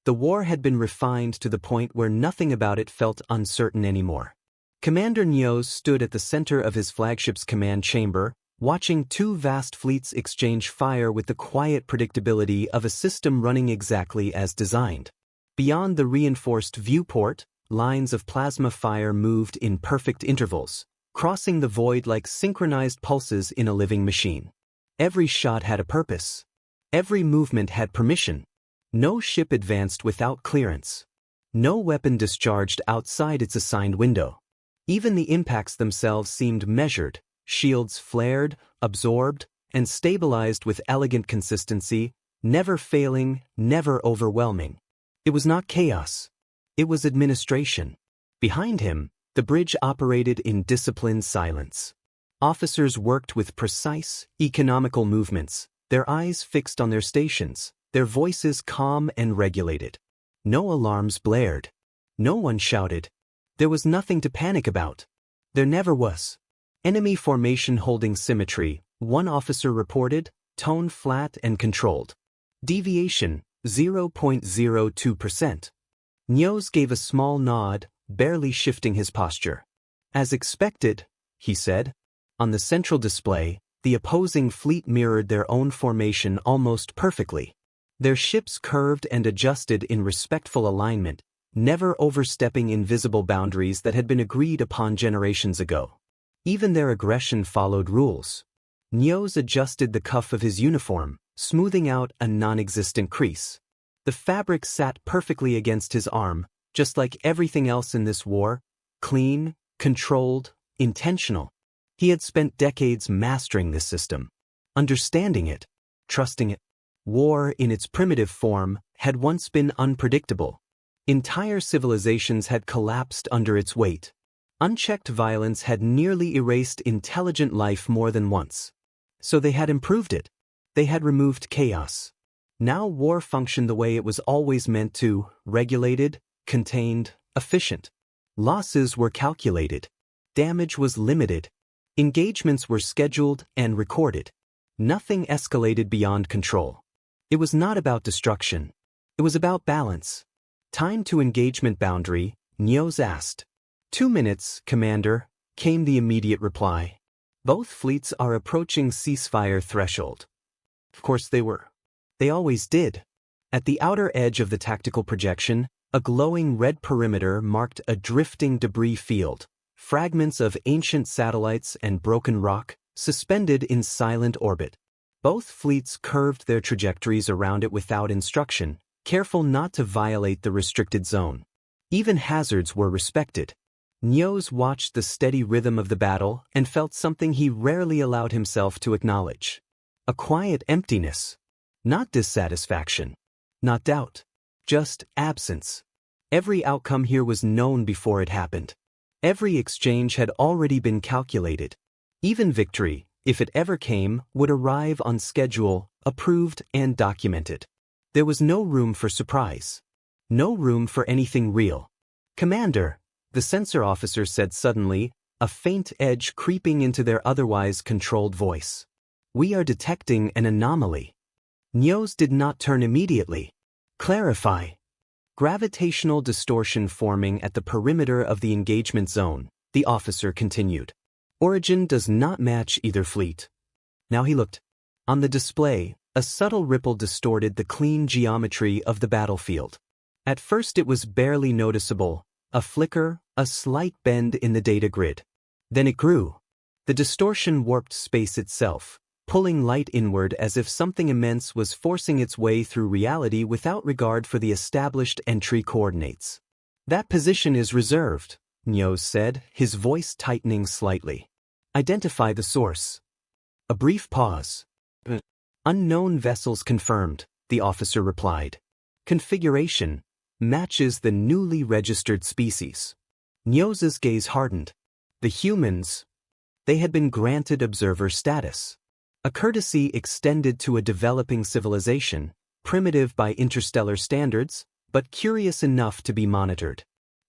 The war had been refined to the point where nothing about it felt uncertain anymore. Commander Nios stood at the center of his flagship's command chamber, watching two vast fleets exchange fire with the quiet predictability of a system running exactly as designed. Beyond the reinforced viewport, lines of plasma fire moved in perfect intervals, crossing the void like synchronized pulses in a living machine. Every shot had a purpose. Every movement had permission. No ship advanced without clearance. No weapon discharged outside its assigned window. Even the impacts themselves seemed measured. Shields flared, absorbed, and stabilized with elegant consistency, never failing, never overwhelming. It was not chaos. It was administration. Behind him, the bridge operated in disciplined silence. Officers worked with precise, economical movements, their eyes fixed on their stations, their voices calm and regulated. No alarms blared. No one shouted. There was nothing to panic about. There never was. Enemy formation holding symmetry, one officer reported, tone flat and controlled. Deviation, 0.02%. Nios gave a small nod, barely shifting his posture. As expected, he said. On the central display, the opposing fleet mirrored their own formation almost perfectly. Their ships curved and adjusted in respectful alignment, never overstepping invisible boundaries that had been agreed upon generations ago. Even their aggression followed rules. Nios adjusted the cuff of his uniform, smoothing out a non-existent crease. The fabric sat perfectly against his arm, just like everything else in this war, clean, controlled, intentional. He had spent decades mastering this system, understanding it, trusting it. War, in its primitive form, had once been unpredictable. Entire civilizations had collapsed under its weight. Unchecked violence had nearly erased intelligent life more than once. So they had improved it. They had removed chaos. Now war functioned the way it was always meant to, regulated, contained, efficient. Losses were calculated. Damage was limited. Engagements were scheduled and recorded. Nothing escalated beyond control. It was not about destruction. It was about balance. Time to engagement boundary, Nios asked. 2 minutes, Commander, came the immediate reply. Both fleets are approaching ceasefire threshold. Of course they were. They always did. At the outer edge of the tactical projection, a glowing red perimeter marked a drifting debris field, fragments of ancient satellites and broken rock, suspended in silent orbit. Both fleets curved their trajectories around it without instruction, careful not to violate the restricted zone. Even hazards were respected. Nios watched the steady rhythm of the battle and felt something he rarely allowed himself to acknowledge. A quiet emptiness. Not dissatisfaction. Not doubt. Just absence. Every outcome here was known before it happened. Every exchange had already been calculated. Even victory, if it ever came, would arrive on schedule, approved and documented. There was no room for surprise. No room for anything real. Commander, the sensor officer said suddenly, a faint edge creeping into their otherwise controlled voice. We are detecting an anomaly. Nios did not turn immediately. Clarify. Gravitational distortion forming at the perimeter of the engagement zone, the officer continued. Origin does not match either fleet. Now he looked. On the display, a subtle ripple distorted the clean geometry of the battlefield. At first it was barely noticeable, a flicker, a slight bend in the data grid. Then it grew. The distortion warped space itself, pulling light inward as if something immense was forcing its way through reality without regard for the established entry coordinates. That position is reserved, Nios said, his voice tightening slightly. Identify the source. A brief pause. Unknown vessels confirmed, the officer replied. Configuration matches the newly registered species. Nios's gaze hardened. The humans, they had been granted observer status. A courtesy extended to a developing civilization, primitive by interstellar standards, but curious enough to be monitored.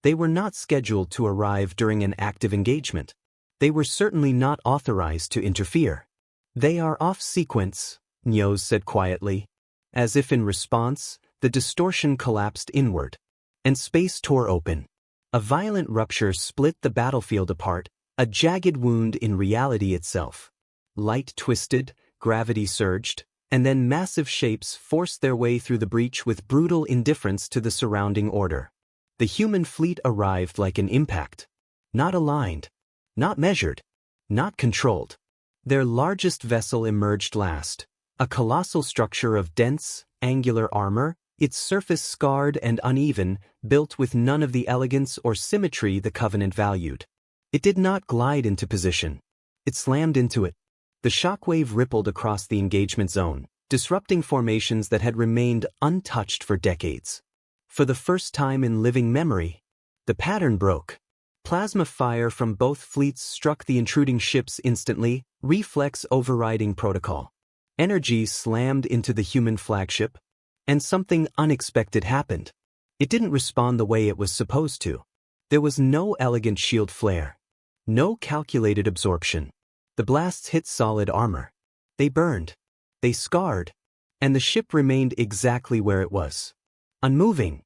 They were not scheduled to arrive during an active engagement. They were certainly not authorized to interfere. They are off sequence, Nios said quietly. As if in response, the distortion collapsed inward, and space tore open. A violent rupture split the battlefield apart, a jagged wound in reality itself. Light twisted, gravity surged, and then massive shapes forced their way through the breach with brutal indifference to the surrounding order. The human fleet arrived like an impact. Not aligned, not measured, not controlled. Their largest vessel emerged last, a colossal structure of dense, angular armor, its surface scarred and uneven, built with none of the elegance or symmetry the Covenant valued. It did not glide into position. It slammed into it. The shockwave rippled across the engagement zone, disrupting formations that had remained untouched for decades. For the first time in living memory, the pattern broke. Plasma fire from both fleets struck the intruding ships instantly, reflex overriding protocol. Energy slammed into the human flagship, and something unexpected happened. It didn't respond the way it was supposed to. There was no elegant shield flare, no calculated absorption. The blasts hit solid armor. They burned. They scarred. And the ship remained exactly where it was. Unmoving.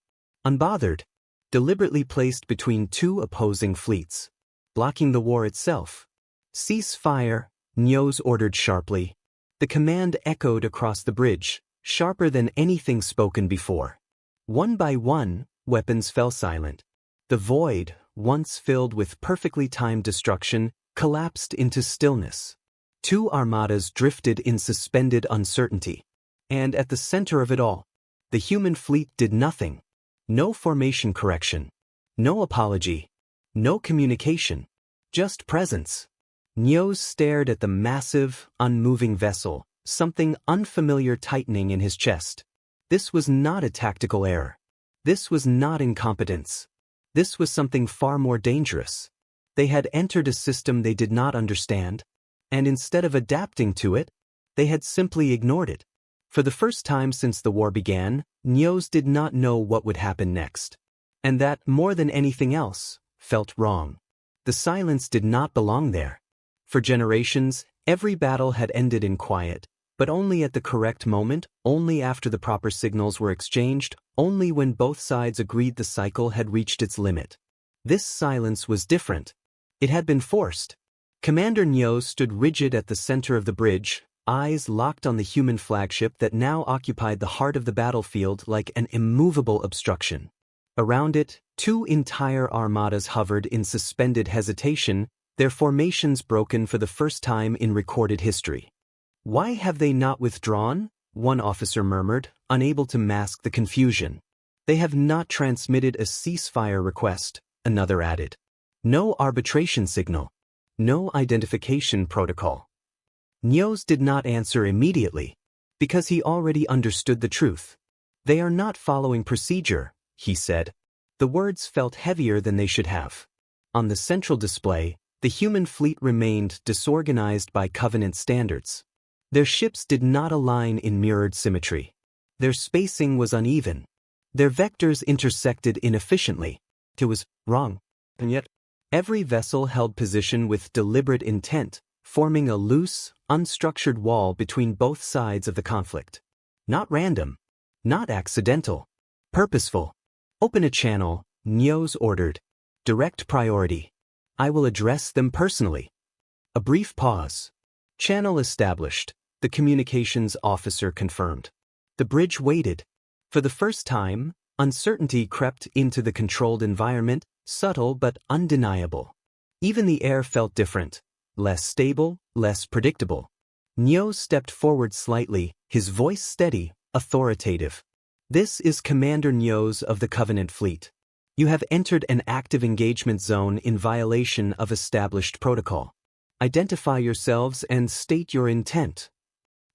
Unbothered. Deliberately placed between two opposing fleets. Blocking the war itself. "Cease fire," Nyos ordered sharply. The command echoed across the bridge, sharper than anything spoken before. One by one, weapons fell silent. The void, once filled with perfectly timed destruction, collapsed into stillness. Two armadas drifted in suspended uncertainty. And at the center of it all, the human fleet did nothing. No formation correction. No apology. No communication. Just presence. Nyos stared at the massive, unmoving vessel, something unfamiliar tightening in his chest. This was not a tactical error. This was not incompetence. This was something far more dangerous. They had entered a system they did not understand, and instead of adapting to it, they had simply ignored it. For the first time since the war began, Nyos did not know what would happen next. And that, more than anything else, felt wrong. The silence did not belong there. For generations, every battle had ended in quiet, but only at the correct moment, only after the proper signals were exchanged, only when both sides agreed the cycle had reached its limit. This silence was different. It had been forced. Commander Nyos stood rigid at the center of the bridge, eyes locked on the human flagship that now occupied the heart of the battlefield like an immovable obstruction. Around it, two entire armadas hovered in suspended hesitation, their formations broken for the first time in recorded history. "Why have they not withdrawn?" one officer murmured, unable to mask the confusion. "They have not transmitted a ceasefire request," another added. "No arbitration signal. No identification protocol." Nyos did not answer immediately, because he already understood the truth. "They are not following procedure," he said. The words felt heavier than they should have. On the central display, the human fleet remained disorganized by Covenant standards. Their ships did not align in mirrored symmetry. Their spacing was uneven. Their vectors intersected inefficiently. It was wrong. And yet, every vessel held position with deliberate intent, forming a loose, unstructured wall between both sides of the conflict. Not random. Not accidental. Purposeful. "Open a channel," Nyos ordered. "Direct priority. I will address them personally." A brief pause. "Channel established," the communications officer confirmed. The bridge waited. For the first time, uncertainty crept into the controlled environment, subtle but undeniable. Even the air felt different, less stable, less predictable. Nyos stepped forward slightly, his voice steady, authoritative. "This is Commander Nyos of the Covenant Fleet. You have entered an active engagement zone in violation of established protocol. Identify yourselves and state your intent."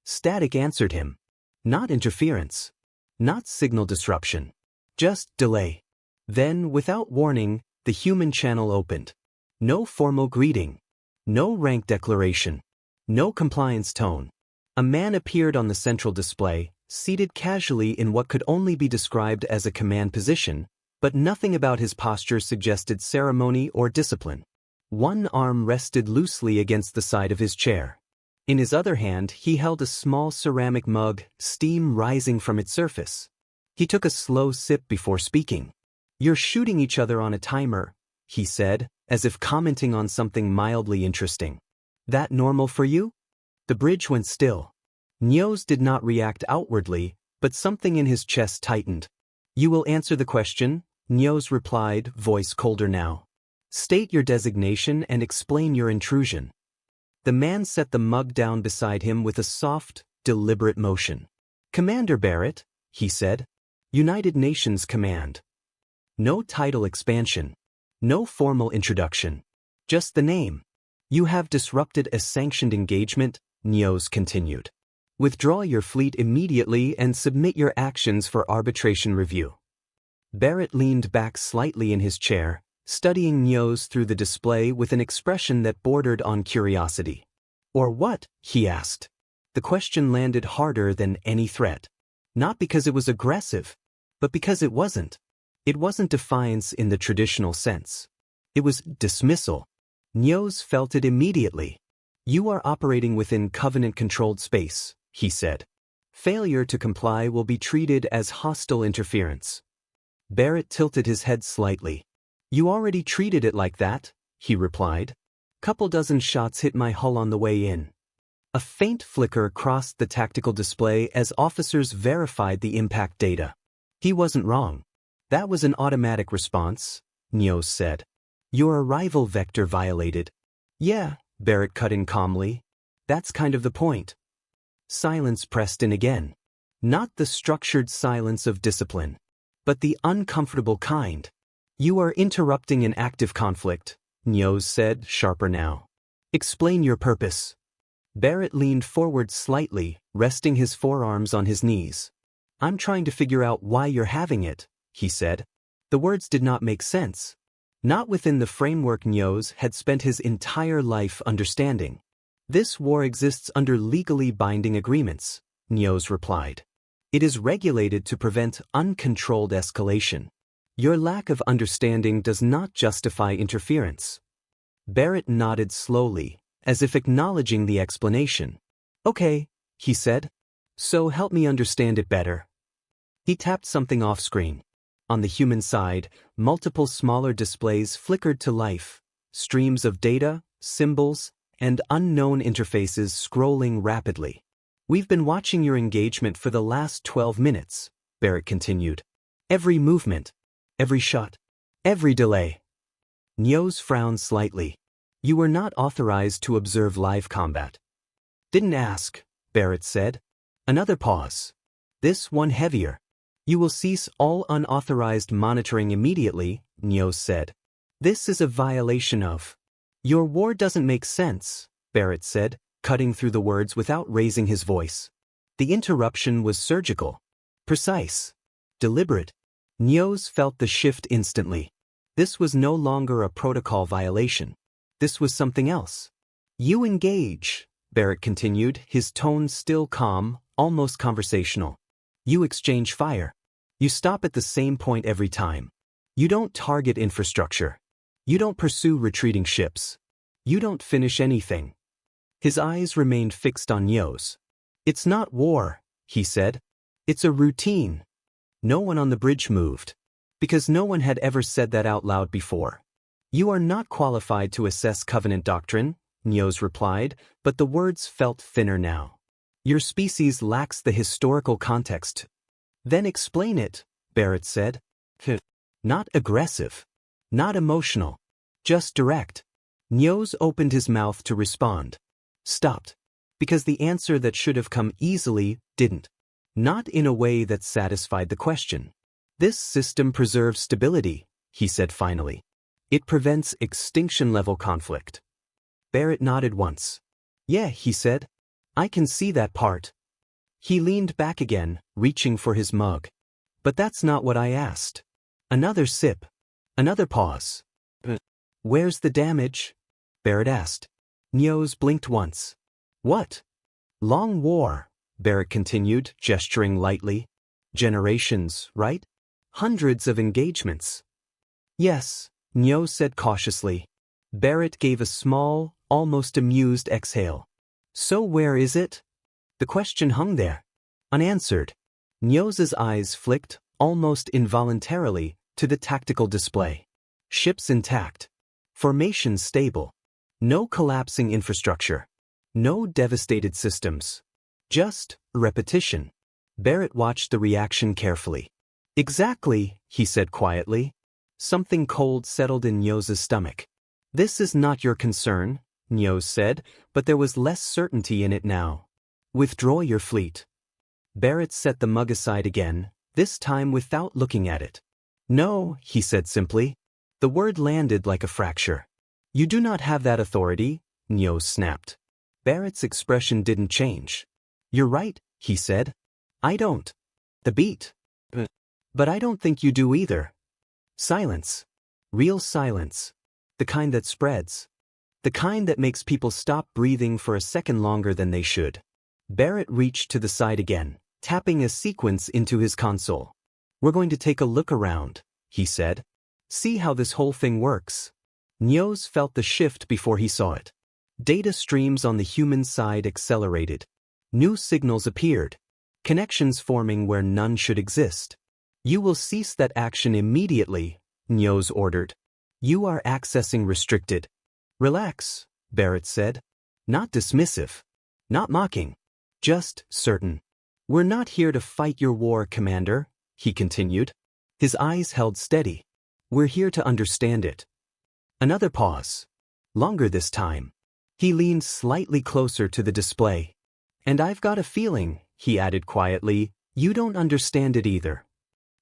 Static answered him. Not interference. Not signal disruption. Just delay. Then, without warning, the human channel opened. No formal greeting. No rank declaration. No compliance tone. A man appeared on the central display, seated casually in what could only be described as a command position, but nothing about his posture suggested ceremony or discipline. One arm rested loosely against the side of his chair. In his other hand, he held a small ceramic mug, steam rising from its surface. He took a slow sip before speaking. You're shooting each other on a timer, he said, as if commenting on something mildly interesting. That normal for you? The bridge went still. Nyoz did not react outwardly, but something in his chest tightened. You will answer the question, Nyoz replied, voice colder now. State your designation and explain your intrusion. The man set the mug down beside him with a soft, deliberate motion. Commander Barrett, he said. United Nations Command. No title expansion. No formal introduction. Just the name. You have disrupted a sanctioned engagement, Nyoz continued. Withdraw your fleet immediately and submit your actions for arbitration review. Barrett leaned back slightly in his chair, studying Nyoz through the display with an expression that bordered on curiosity. Or what? He asked. The question landed harder than any threat. Not because it was aggressive, but because it wasn't. It wasn't defiance in the traditional sense. It was dismissal. Nyoz felt it immediately. You are operating within covenant-controlled space, he said. Failure to comply will be treated as hostile interference. Barrett tilted his head slightly. You already treated it like that, he replied. Couple dozen shots hit my hull on the way in. A faint flicker crossed the tactical display as officers verified the impact data. He wasn't wrong. That was an automatic response, Nyoz said. Your arrival vector violated. Yeah, Barrett cut in calmly. That's kind of the point. Silence pressed in again. Not the structured silence of discipline, but the uncomfortable kind. You are interrupting an active conflict, Nyoz said, sharper now. Explain your purpose. Barrett leaned forward slightly, resting his forearms on his knees. I'm trying to figure out why you're having it, he said. The words did not make sense. Not within the framework Nyoz had spent his entire life understanding. This war exists under legally binding agreements, Nyoz replied. It is regulated to prevent uncontrolled escalation. Your lack of understanding does not justify interference. Barrett nodded slowly, as if acknowledging the explanation. Okay, he said. So help me understand it better. He tapped something off-screen. On the human side, multiple smaller displays flickered to life, streams of data, symbols, and unknown interfaces scrolling rapidly. We've been watching your engagement for the last 12 minutes, Barrett continued. Every movement, every shot, every delay. Nyoz frowned slightly. You were not authorized to observe live combat. Didn't ask, Barrett said. Another pause. This one heavier. You will cease all unauthorized monitoring immediately, Nyoz said. This is a violation of. Your war doesn't make sense, Barrett said, cutting through the words without raising his voice. The interruption was surgical. Precise. Deliberate. Nyoz felt the shift instantly. This was no longer a protocol violation. This was something else. You engage, Barrett continued, his tone still calm, almost conversational. You exchange fire. You stop at the same point every time. You don't target infrastructure. You don't pursue retreating ships. You don't finish anything. His eyes remained fixed on Nyoz. It's not war, he said. It's a routine. No one on the bridge moved. Because no one had ever said that out loud before. You are not qualified to assess Covenant doctrine, Nyoz replied, but the words felt thinner now. Your species lacks the historical context. Then explain it, Barrett said. Not aggressive. Not emotional. Just direct. Nyoz opened his mouth to respond. Stopped. Because the answer that should have come easily didn't. Not in a way that satisfied the question. This system preserves stability, he said finally. It prevents extinction-level conflict. Barrett nodded once. Yeah, he said. I can see that part. He leaned back again, reaching for his mug. But that's not what I asked. Another sip. Another pause. Where's the damage? Barrett asked. Nyoz blinked once. What? Long war, Barrett continued, gesturing lightly. Generations, right? Hundreds of engagements. Yes, Nyoz said cautiously. Barrett gave a small, almost amused exhale. So where is it? The question hung there, unanswered. Nyoz's eyes flicked, almost involuntarily, to the tactical display. Ships intact. Formations stable. No collapsing infrastructure. No devastated systems. Just repetition. Barrett watched the reaction carefully. Exactly, he said quietly. Something cold settled in Nyo's stomach. This is not your concern, Nyo said, but there was less certainty in it now. Withdraw your fleet. Barrett set the mug aside again, this time without looking at it. No, he said simply. The word landed like a fracture. You do not have that authority, Nyo snapped. Barrett's expression didn't change. You're right, he said. I don't. The beat. But I don't think you do either. Silence. Real silence. The kind that spreads. The kind that makes people stop breathing for a second longer than they should. Barrett reached to the side again, tapping a sequence into his console. We're going to take a look around, he said. See how this whole thing works. Nyo's felt the shift before he saw it. Data streams on the human side accelerated. New signals appeared. Connections forming where none should exist. You will cease that action immediately, Nyo's ordered. You are accessing restricted. Relax, Barrett said. Not dismissive. Not mocking. Just certain. We're not here to fight your war, Commander, he continued. His eyes held steady. We're here to understand it. Another pause. Longer this time. He leaned slightly closer to the display. And I've got a feeling, he added quietly, you don't understand it either.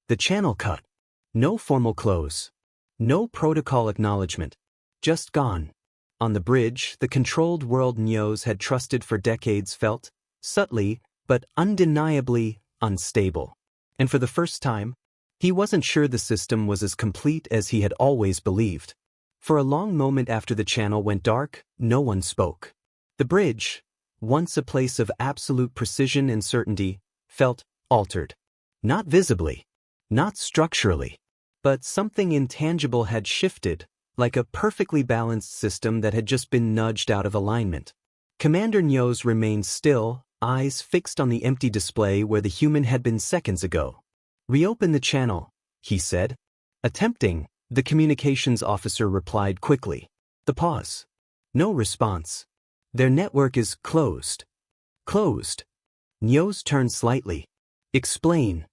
The channel cut. No formal close. No protocol acknowledgement. Just gone. On the bridge, the controlled world Nyos had trusted for decades felt, subtly, but undeniably, unstable. And for the first time, he wasn't sure the system was as complete as he had always believed. For a long moment after the channel went dark, no one spoke. The bridge, once a place of absolute precision and certainty, felt altered. Not visibly. Not structurally. But something intangible had shifted, like a perfectly balanced system that had just been nudged out of alignment. Commander Nyos remained still, eyes fixed on the empty display where the human had been seconds ago. Reopen the channel, he said. Attempting, the communications officer replied quickly. The pause. No response. Their network is closed. Closed. Nyos turned slightly. Explain.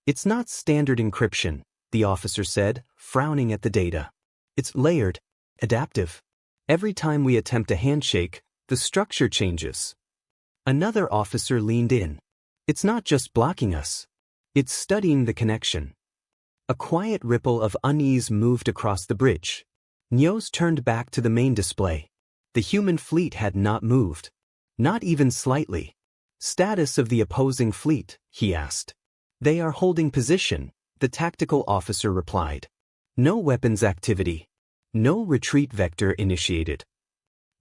It's not standard encryption, the officer said, frowning at the data. It's layered, adaptive. Every time we attempt a handshake, the structure changes. Another officer leaned in. It's not just blocking us. It's studying the connection. A quiet ripple of unease moved across the bridge. Nyos turned back to the main display. The human fleet had not moved. Not even slightly. Status of the opposing fleet, he asked. They are holding position, the tactical officer replied. No weapons activity. No retreat vector initiated.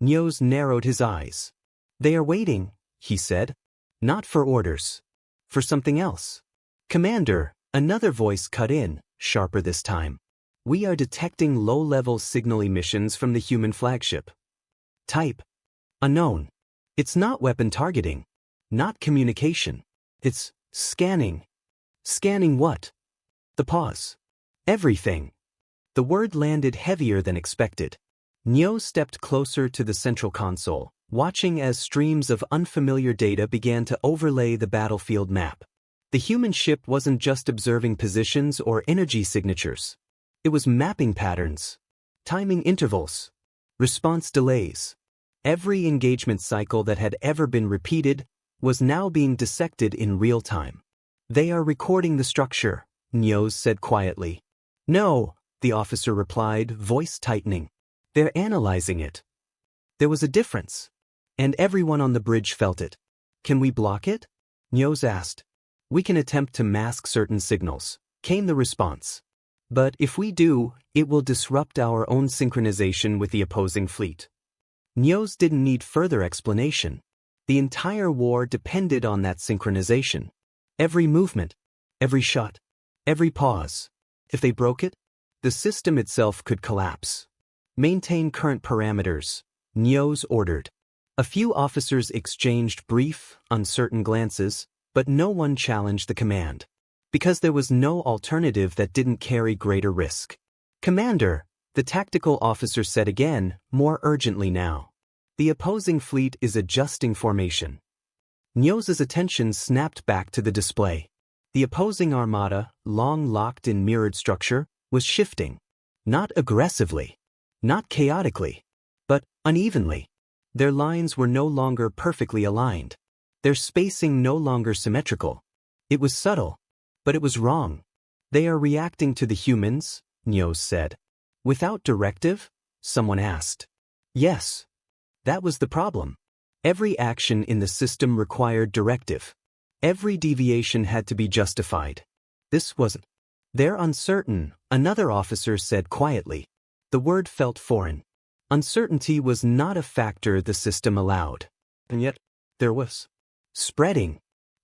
Nyos narrowed his eyes. They are waiting, he said. Not for orders. For something else. Commander, another voice cut in, sharper this time. We are detecting low-level signal emissions from the human flagship. Type. Unknown. It's not weapon targeting. Not communication. It's scanning. Scanning what? The pause. Everything. The word landed heavier than expected. Nyo stepped closer to the central console, watching as streams of unfamiliar data began to overlay the battlefield map. The human ship wasn't just observing positions or energy signatures. It was mapping patterns, timing intervals, response delays. Every engagement cycle that had ever been repeated was now being dissected in real time. They are recording the structure, Nyos said quietly. No, the officer replied, voice tightening. They're analyzing it. There was a difference. And everyone on the bridge felt it. Can we block it? Nyos asked. We can attempt to mask certain signals, came the response. But if we do, it will disrupt our own synchronization with the opposing fleet. Nyos didn't need further explanation. The entire war depended on that synchronization. Every movement, every shot, every pause. If they broke it, the system itself could collapse. Maintain current parameters, Nyos ordered. A few officers exchanged brief, uncertain glances, but no one challenged the command. Because there was no alternative that didn't carry greater risk. Commander, the tactical officer said again, more urgently now. The opposing fleet is adjusting formation. Nioz's attention snapped back to the display. The opposing armada, long locked in mirrored structure, was shifting. Not aggressively. Not chaotically. But unevenly. Their lines were no longer perfectly aligned. Their spacing no longer symmetrical. It was subtle. But it was wrong. They are reacting to the humans, Nioz said. Without directive? Someone asked. Yes. That was the problem. Every action in the system required directive. Every deviation had to be justified. This wasn't. They're uncertain, another officer said quietly. The word felt foreign. Uncertainty was not a factor the system allowed. And yet, there was. Spreading.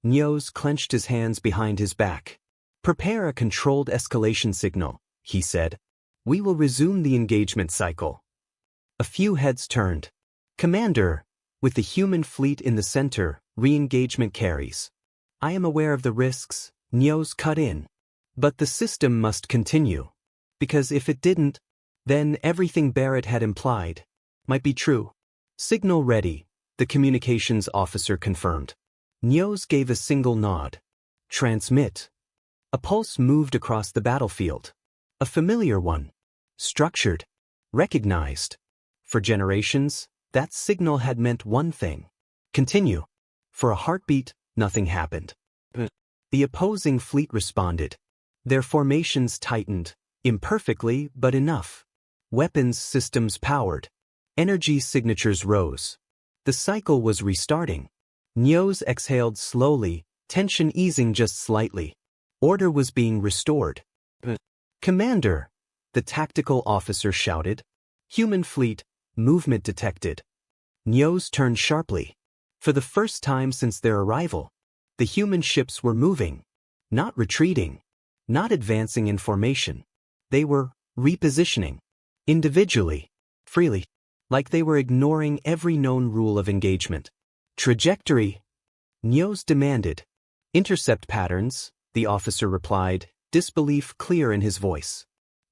Nioz clenched his hands behind his back. Prepare a controlled escalation signal, he said. We will resume the engagement cycle. A few heads turned. Commander, with the human fleet in the center, re-engagement carries. I am aware of the risks, Nioz cut in. But the system must continue. Because if it didn't, then everything Barrett had implied might be true. Signal ready, the communications officer confirmed. Nioz gave a single nod. Transmit. A pulse moved across the battlefield. A familiar one. Structured. Recognized. For generations, that signal had meant one thing. Continue. For a heartbeat, nothing happened. The opposing fleet responded. Their formations tightened, imperfectly but enough. Weapons systems powered. Energy signatures rose. The cycle was restarting. Nioz exhaled slowly, tension easing just slightly. Order was being restored. Commander, the tactical officer shouted. Human fleet, movement detected. Nioz turned sharply. For the first time since their arrival, the human ships were moving. Not retreating. Not advancing in formation. They were repositioning. Individually. Freely. Like they were ignoring every known rule of engagement. Trajectory? Nioz demanded. Intercept patterns, the officer replied, disbelief clear in his voice.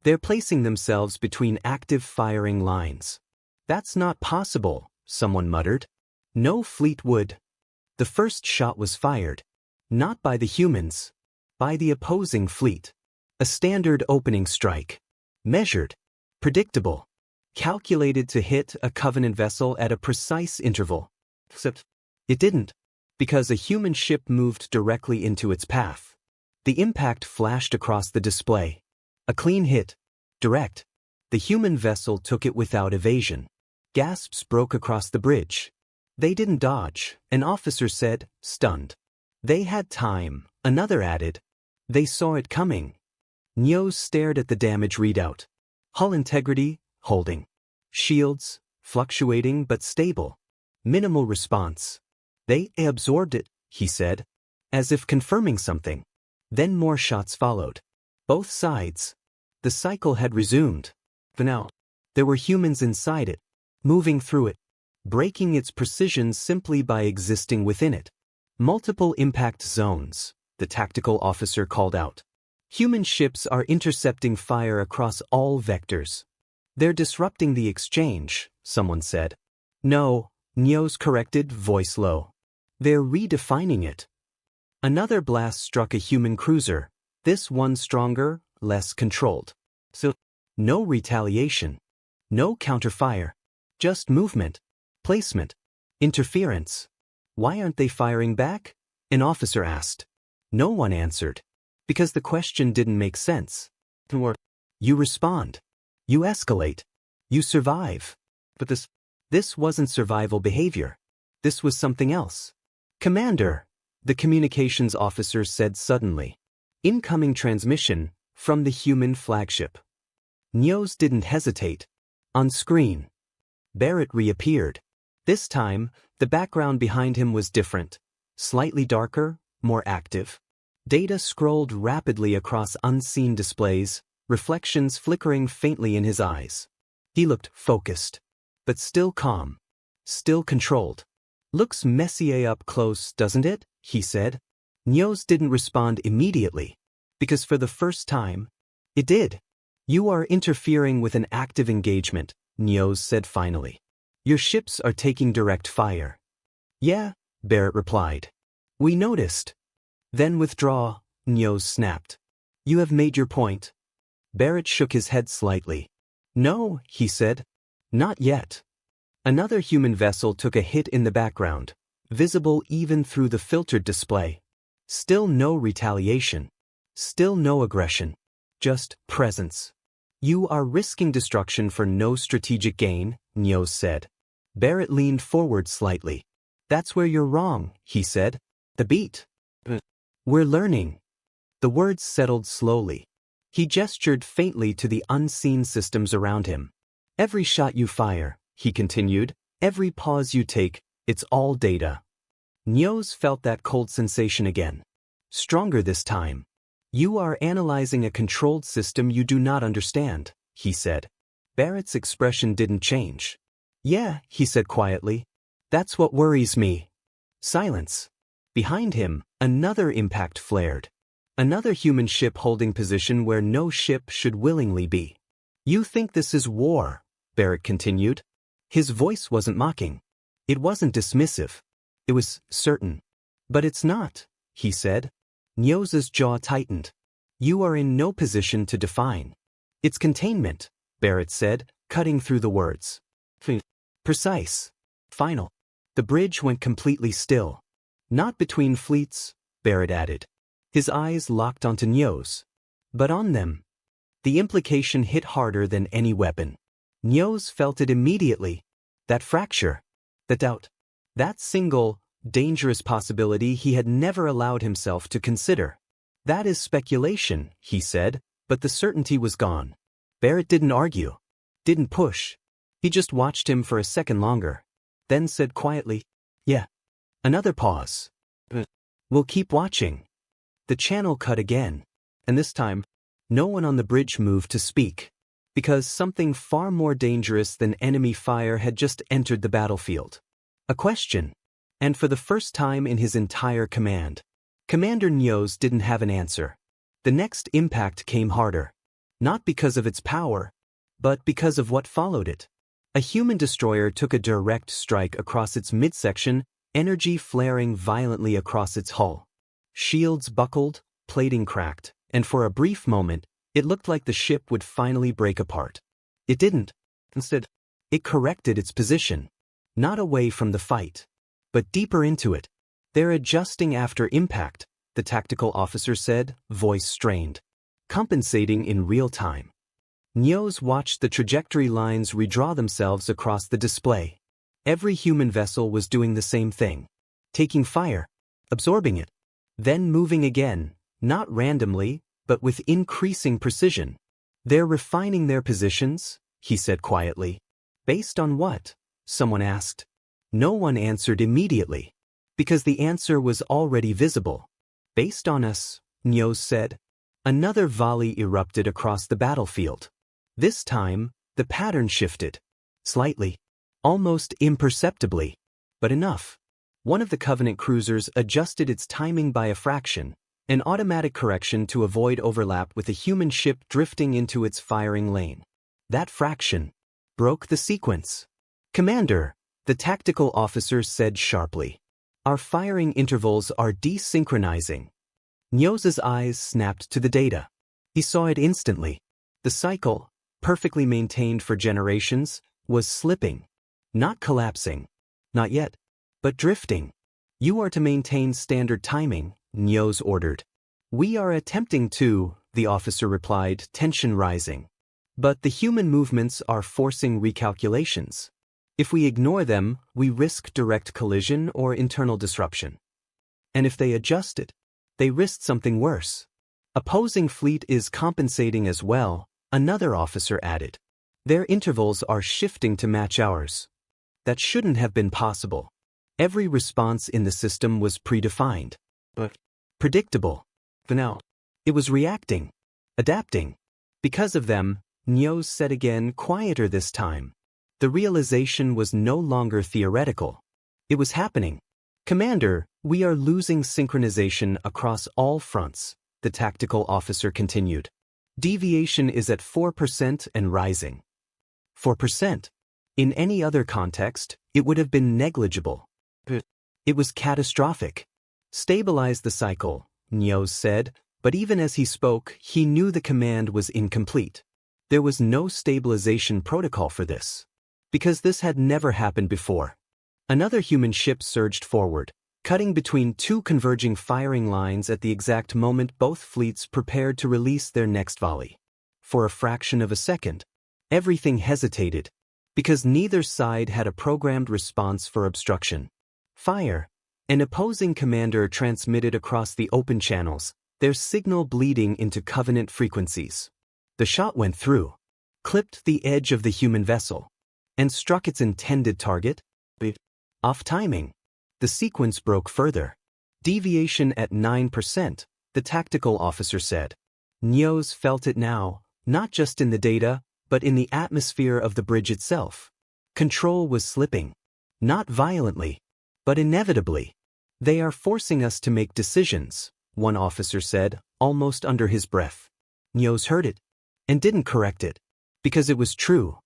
They're placing themselves between active firing lines. That's not possible, someone muttered. No fleet would. The first shot was fired. Not by the humans. By the opposing fleet. A standard opening strike. Measured. Predictable. Calculated to hit a Covenant vessel at a precise interval. Except it didn't. Because a human ship moved directly into its path. The impact flashed across the display. A clean hit. Direct. The human vessel took it without evasion. Gasps broke across the bridge. They didn't dodge, an officer said, stunned. They had time, another added. They saw it coming. Nioz stared at the damage readout. Hull integrity, holding. Shields, fluctuating but stable. Minimal response. They absorbed it, he said, as if confirming something. Then more shots followed. Both sides. The cycle had resumed. For now, there were humans inside it, moving through it, breaking its precision simply by existing within it. Multiple impact zones, the tactical officer called out. Human ships are intercepting fire across all vectors. They're disrupting the exchange, someone said. No, Nioz corrected, voice low. They're redefining it. Another blast struck a human cruiser, this one stronger, less controlled. So, no retaliation. No counterfire. Just movement. Placement. Interference. Why aren't they firing back? An officer asked. No one answered. Because the question didn't make sense. You respond. You escalate. You survive. But this wasn't survival behavior. This was something else. Commander, the communications officer said suddenly. Incoming transmission from the human flagship. Nioz didn't hesitate. On screen. Barrett reappeared. This time, the background behind him was different. Slightly darker, more active. Data scrolled rapidly across unseen displays, reflections flickering faintly in his eyes. He looked focused. But still calm. Still controlled. Looks messy up close, doesn't it? He said. Nioz didn't respond immediately. Because for the first time, it did. You are interfering with an active engagement, Nios said finally. Your ships are taking direct fire. Yeah, Barrett replied. We noticed. Then withdraw, Nios snapped. You have made your point. Barrett shook his head slightly. No, he said. Not yet. Another human vessel took a hit in the background, visible even through the filtered display. Still no retaliation. Still no aggression. Just presence. You are risking destruction for no strategic gain, Nios said. Barrett leaned forward slightly. That's where you're wrong, he said. The beat. We're learning. The words settled slowly. He gestured faintly to the unseen systems around him. Every shot you fire, he continued, every pause you take, it's all data. Nios felt that cold sensation again. Stronger this time. You are analyzing a controlled system you do not understand, he said. Barrett's expression didn't change. Yeah, he said quietly. That's what worries me. Silence. Behind him, another impact flared. Another human ship holding position where no ship should willingly be. You think this is war, Barrett continued. His voice wasn't mocking. It wasn't dismissive. It was certain. But it's not, he said. Nios's jaw tightened. You are in no position to define. It's containment, Barrett said, cutting through the words. Precise. Final. The bridge went completely still. Not between fleets, Barrett added. His eyes locked onto Nios. But on them. The implication hit harder than any weapon. Nios felt it immediately. That fracture. The doubt. That single, dangerous possibility he had never allowed himself to consider. That is speculation, he said, but the certainty was gone. Barrett didn't argue. Didn't push. He just watched him for a second longer. Then said quietly, yeah. Another pause. We'll keep watching. The channel cut again. And this time, no one on the bridge moved to speak. Because something far more dangerous than enemy fire had just entered the battlefield. A question. And for the first time in his entire command, Commander Nios didn't have an answer. The next impact came harder. Not because of its power, but because of what followed it. A human destroyer took a direct strike across its midsection, energy flaring violently across its hull. Shields buckled, plating cracked, and for a brief moment, it looked like the ship would finally break apart. It didn't. Instead, it corrected its position. Not away from the fight, but deeper into it. They're adjusting after impact, the tactical officer said, voice strained. Compensating in real time. Nios watched the trajectory lines redraw themselves across the display. Every human vessel was doing the same thing. Taking fire, absorbing it, then moving again, not randomly, but with increasing precision. They're refining their positions, he said quietly. Based on what? Someone asked. No one answered immediately. Because the answer was already visible. Based on us, Nios said. Another volley erupted across the battlefield. This time, the pattern shifted. Slightly. Almost imperceptibly. But enough. One of the Covenant cruisers adjusted its timing by a fraction, an automatic correction to avoid overlap with a human ship drifting into its firing lane. That fraction broke the sequence. Commander, the tactical officer said sharply. Our firing intervals are desynchronizing. Nios's eyes snapped to the data. He saw it instantly. The cycle, perfectly maintained for generations, was slipping. Not collapsing. Not yet. But drifting. You are to maintain standard timing, Nios ordered. We are attempting to, the officer replied, tension rising. But the human movements are forcing recalculations. If we ignore them, we risk direct collision or internal disruption. And if they adjust it, they risk something worse. Opposing fleet is compensating as well, another officer added. Their intervals are shifting to match ours. That shouldn't have been possible. Every response in the system was predefined. But predictable. For now, it was reacting. Adapting. Because of them, Nios said again, quieter this time. The realization was no longer theoretical. It was happening. Commander, we are losing synchronization across all fronts. the tactical officer continued. Deviation is at 4% and rising. 4%. In any other context, it would have been negligible. It was catastrophic. Stabilize the cycle, Nios said, but even as he spoke, he knew the command was incomplete. There was no stabilization protocol for this. Because this had never happened before. Another human ship surged forward, cutting between two converging firing lines at the exact moment both fleets prepared to release their next volley. For a fraction of a second, everything hesitated, because neither side had a programmed response for obstruction. Fire. An opposing commander transmitted across the open channels, their signal bleeding into Covenant frequencies. The shot went through, clipped the edge of the human vessel, and struck its intended target. Off timing. The sequence broke further. Deviation at 9%, the tactical officer said. Nios felt it now, not just in the data, but in the atmosphere of the bridge itself. Control was slipping. Not violently, but inevitably. They are forcing us to make decisions, one officer said, almost under his breath. Nios heard it, and didn't correct it, because it was true.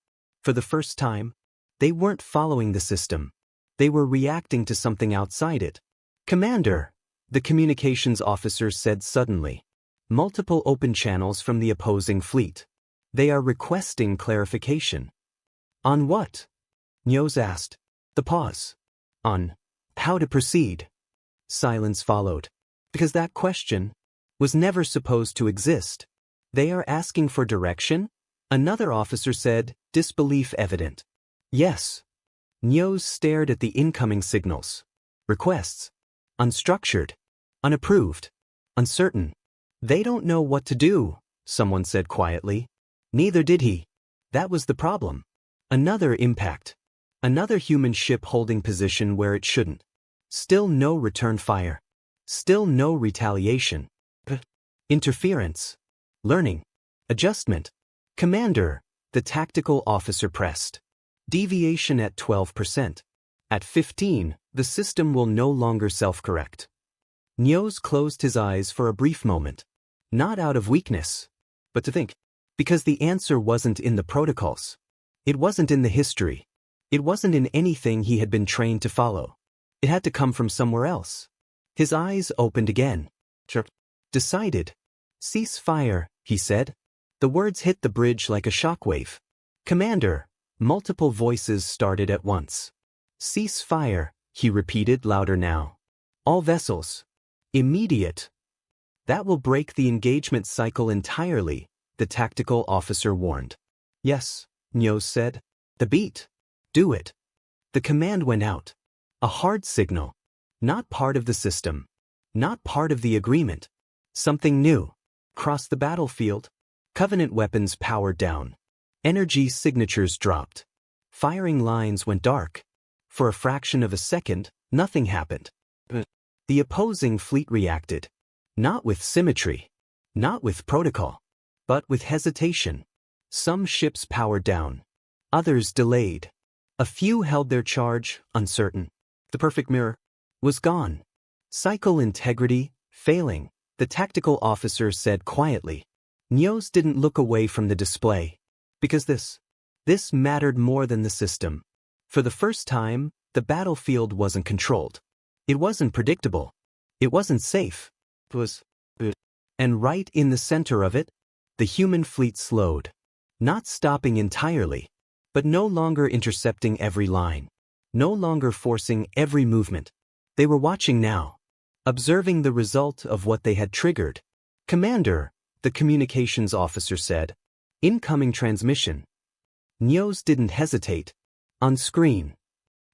For the first time, they weren't following the system. They were reacting to something outside it. Commander, the communications officer said suddenly. Multiple open channels from the opposing fleet. They are requesting clarification. On what? Nios asked. The pause. On how to proceed. Silence followed. Because that question was never supposed to exist. They are asking for direction? Another officer said, disbelief evident. Yes. Nios stared at the incoming signals. Requests. Unstructured. Unapproved. Uncertain. They don't know what to do, someone said quietly. Neither did he. That was the problem. Another impact. Another human ship holding position where it shouldn't. Still no return fire. Still no retaliation. Interference. Learning. Adjustment. Commander, the tactical officer pressed. Deviation at 12%. At 15%, the system will no longer self-correct. Nios closed his eyes for a brief moment. Not out of weakness, but to think. Because the answer wasn't in the protocols. It wasn't in the history. It wasn't in anything he had been trained to follow. It had to come from somewhere else. His eyes opened again. Decided. Cease fire, he said. The words hit the bridge like a shockwave. Commander. Multiple voices started at once. Cease fire, he repeated louder now. All vessels. Immediate. That will break the engagement cycle entirely, the tactical officer warned. Yes, Nios said. The beat. Do it. The command went out. A hard signal. Not part of the system. Not part of the agreement. Something new. Crossed the battlefield. Covenant weapons powered down. Energy signatures dropped. Firing lines went dark. For a fraction of a second, nothing happened. The opposing fleet reacted. Not with symmetry. Not with protocol. But with hesitation. Some ships powered down. Others delayed. A few held their charge, uncertain. The perfect mirror was gone. Cycle integrity, failing, the tactical officer said quietly. Nios didn't look away from the display. Because this mattered more than the system. For the first time, the battlefield wasn't controlled. It wasn't predictable. It wasn't safe. It was. And right in the center of it, the human fleet slowed. Not stopping entirely, but no longer intercepting every line. No longer forcing every movement. They were watching now. Observing the result of what they had triggered. Commander, the communications officer said. Incoming transmission. Nios didn't hesitate. On screen.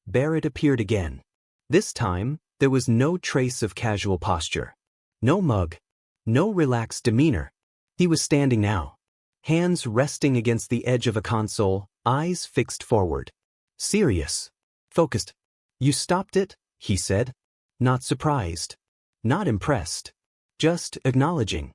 Barrett appeared again. This time, there was no trace of casual posture. No mug. No relaxed demeanor. He was standing now. Hands resting against the edge of a console, eyes fixed forward. Serious. Focused. You stopped it, he said. Not surprised. Not impressed. Just acknowledging.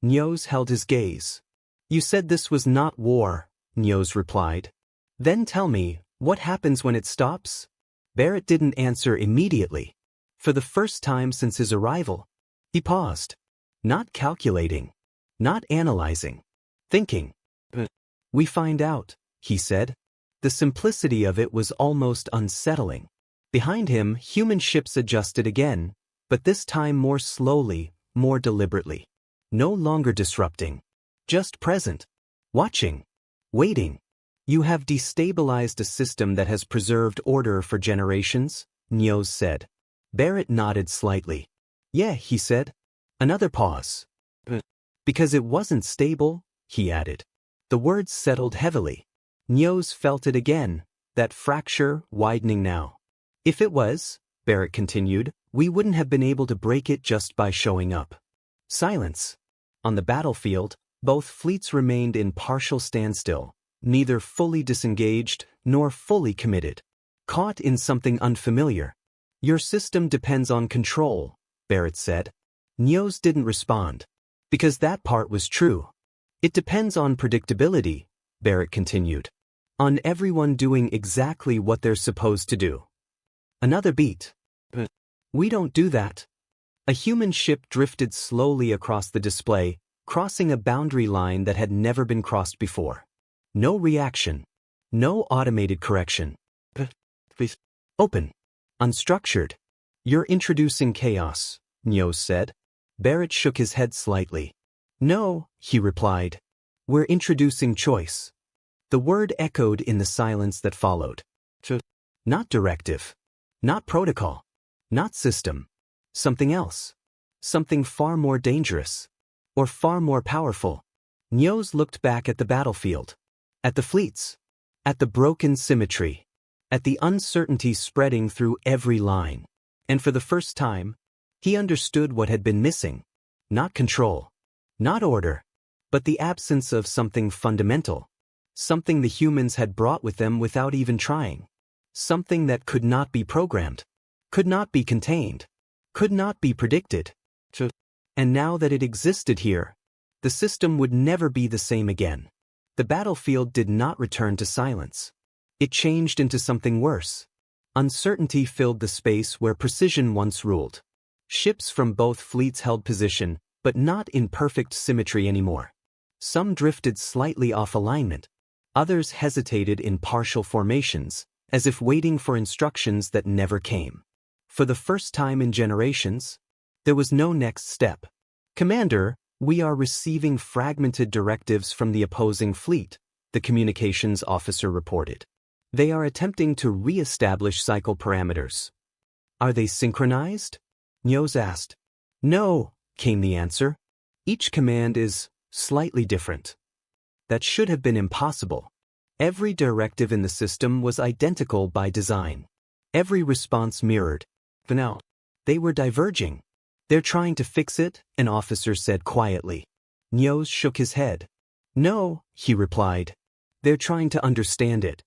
Nios held his gaze. You said this was not war, Nios replied. Then tell me, what happens when it stops? Barrett didn't answer immediately. For the first time since his arrival, he paused. Not calculating. Not analyzing. Thinking. We find out, he said. The simplicity of it was almost unsettling. Behind him, human ships adjusted again, but this time more slowly, more deliberately. No longer disrupting. Just present. Watching. Waiting. You have destabilized a system that has preserved order for generations, Nyoz said. Barrett nodded slightly. Yeah, he said. Another pause. Because it wasn't stable, he added. The words settled heavily. Nyoz felt it again, that fracture widening now. If it was, Barrett continued, we wouldn't have been able to break it just by showing up. Silence. On the battlefield, both fleets remained in partial standstill, neither fully disengaged nor fully committed. Caught in something unfamiliar. Your system depends on control, Barrett said. Nyoz didn't respond. Because that part was true. It depends on predictability, Barrett continued. On everyone doing exactly what they're supposed to do. Another beat. We don't do that. A human ship drifted slowly across the display, crossing a boundary line that had never been crossed before. No reaction. No automated correction. Please. Open. Unstructured. You're introducing chaos, Nyoz said. Barrett shook his head slightly. No, he replied. We're introducing choice. The word echoed in the silence that followed. Not directive. Not protocol. Not system. Something else. Something far more dangerous. Or far more powerful. Nyoz looked back at the battlefield. At the fleets. At the broken symmetry. At the uncertainty spreading through every line. And for the first time, he understood what had been missing. Not control. Not order. But the absence of something fundamental. Something the humans had brought with them without even trying. Something that could not be programmed. Could not be contained. Could not be predicted. And now that it existed here, the system would never be the same again. The battlefield did not return to silence. It changed into something worse. Uncertainty filled the space where precision once ruled. Ships from both fleets held position, but not in perfect symmetry anymore. Some drifted slightly off alignment. Others hesitated in partial formations, as if waiting for instructions that never came. For the first time in generations, there was no next step. Commander, we are receiving fragmented directives from the opposing fleet, the communications officer reported. They are attempting to re-establish cycle parameters. Are they synchronized? Nyoz asked. No, came the answer. Each command is slightly different. That should have been impossible. Every directive in the system was identical by design. Every response mirrored. But now, they were diverging. They're trying to fix it, an officer said quietly. Nyoz shook his head. No, he replied. They're trying to understand it.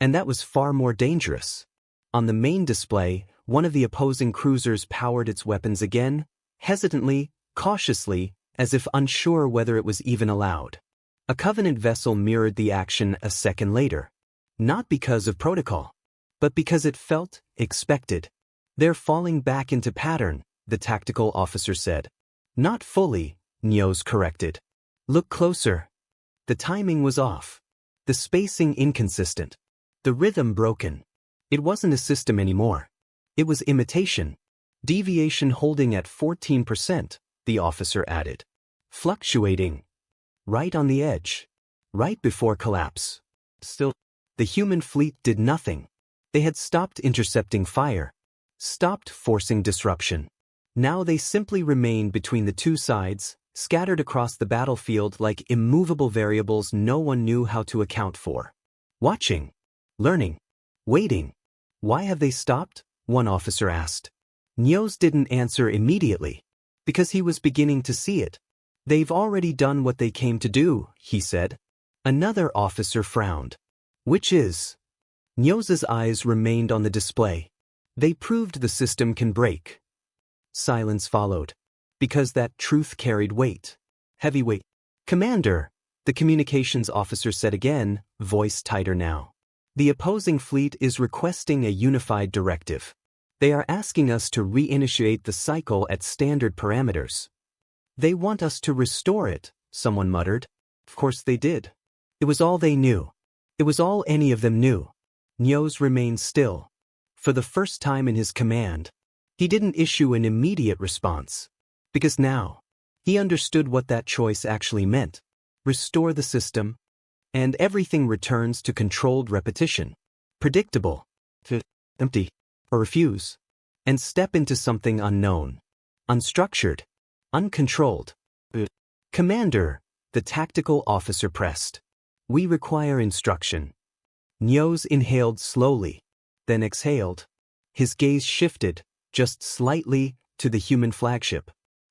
And that was far more dangerous. On the main display, one of the opposing cruisers powered its weapons again, hesitantly, cautiously, as if unsure whether it was even allowed. A Covenant vessel mirrored the action a second later. Not because of protocol, but because it felt expected. They're falling back into pattern, the tactical officer said. Not fully, Nyoz corrected. Look closer. The timing was off. The spacing inconsistent. The rhythm broken. It wasn't a system anymore. It was imitation. Deviation holding at 14%, the officer added. Fluctuating. Right on the edge. Right before collapse. Still, the human fleet did nothing. They had stopped intercepting fire. Stopped forcing disruption. Now they simply remained between the two sides, scattered across the battlefield like immovable variables no one knew how to account for. Watching. Learning. Waiting. Why have they stopped? One officer asked. Nyoz didn't answer immediately. Because he was beginning to see it. They've already done what they came to do, he said. Another officer frowned. Which is? Nyoz's eyes remained on the display. They proved the system can break. Silence followed. Because that truth carried weight. Heavy weight. Commander, the communications officer said again, voice tighter now. The opposing fleet is requesting a unified directive. They are asking us to reinitiate the cycle at standard parameters. They want us to restore it, someone muttered. Of course they did. It was all they knew. It was all any of them knew. Nyos remained still. For the first time in his command, he didn't issue an immediate response. Because now, he understood what that choice actually meant. Restore the system, and everything returns to controlled repetition. Predictable. Empty. Or refuse. And step into something unknown. Unstructured. Uncontrolled. Commander, the tactical officer pressed. We require instruction. Nyos inhaled slowly, then exhaled. His gaze shifted, just slightly, to the human flagship.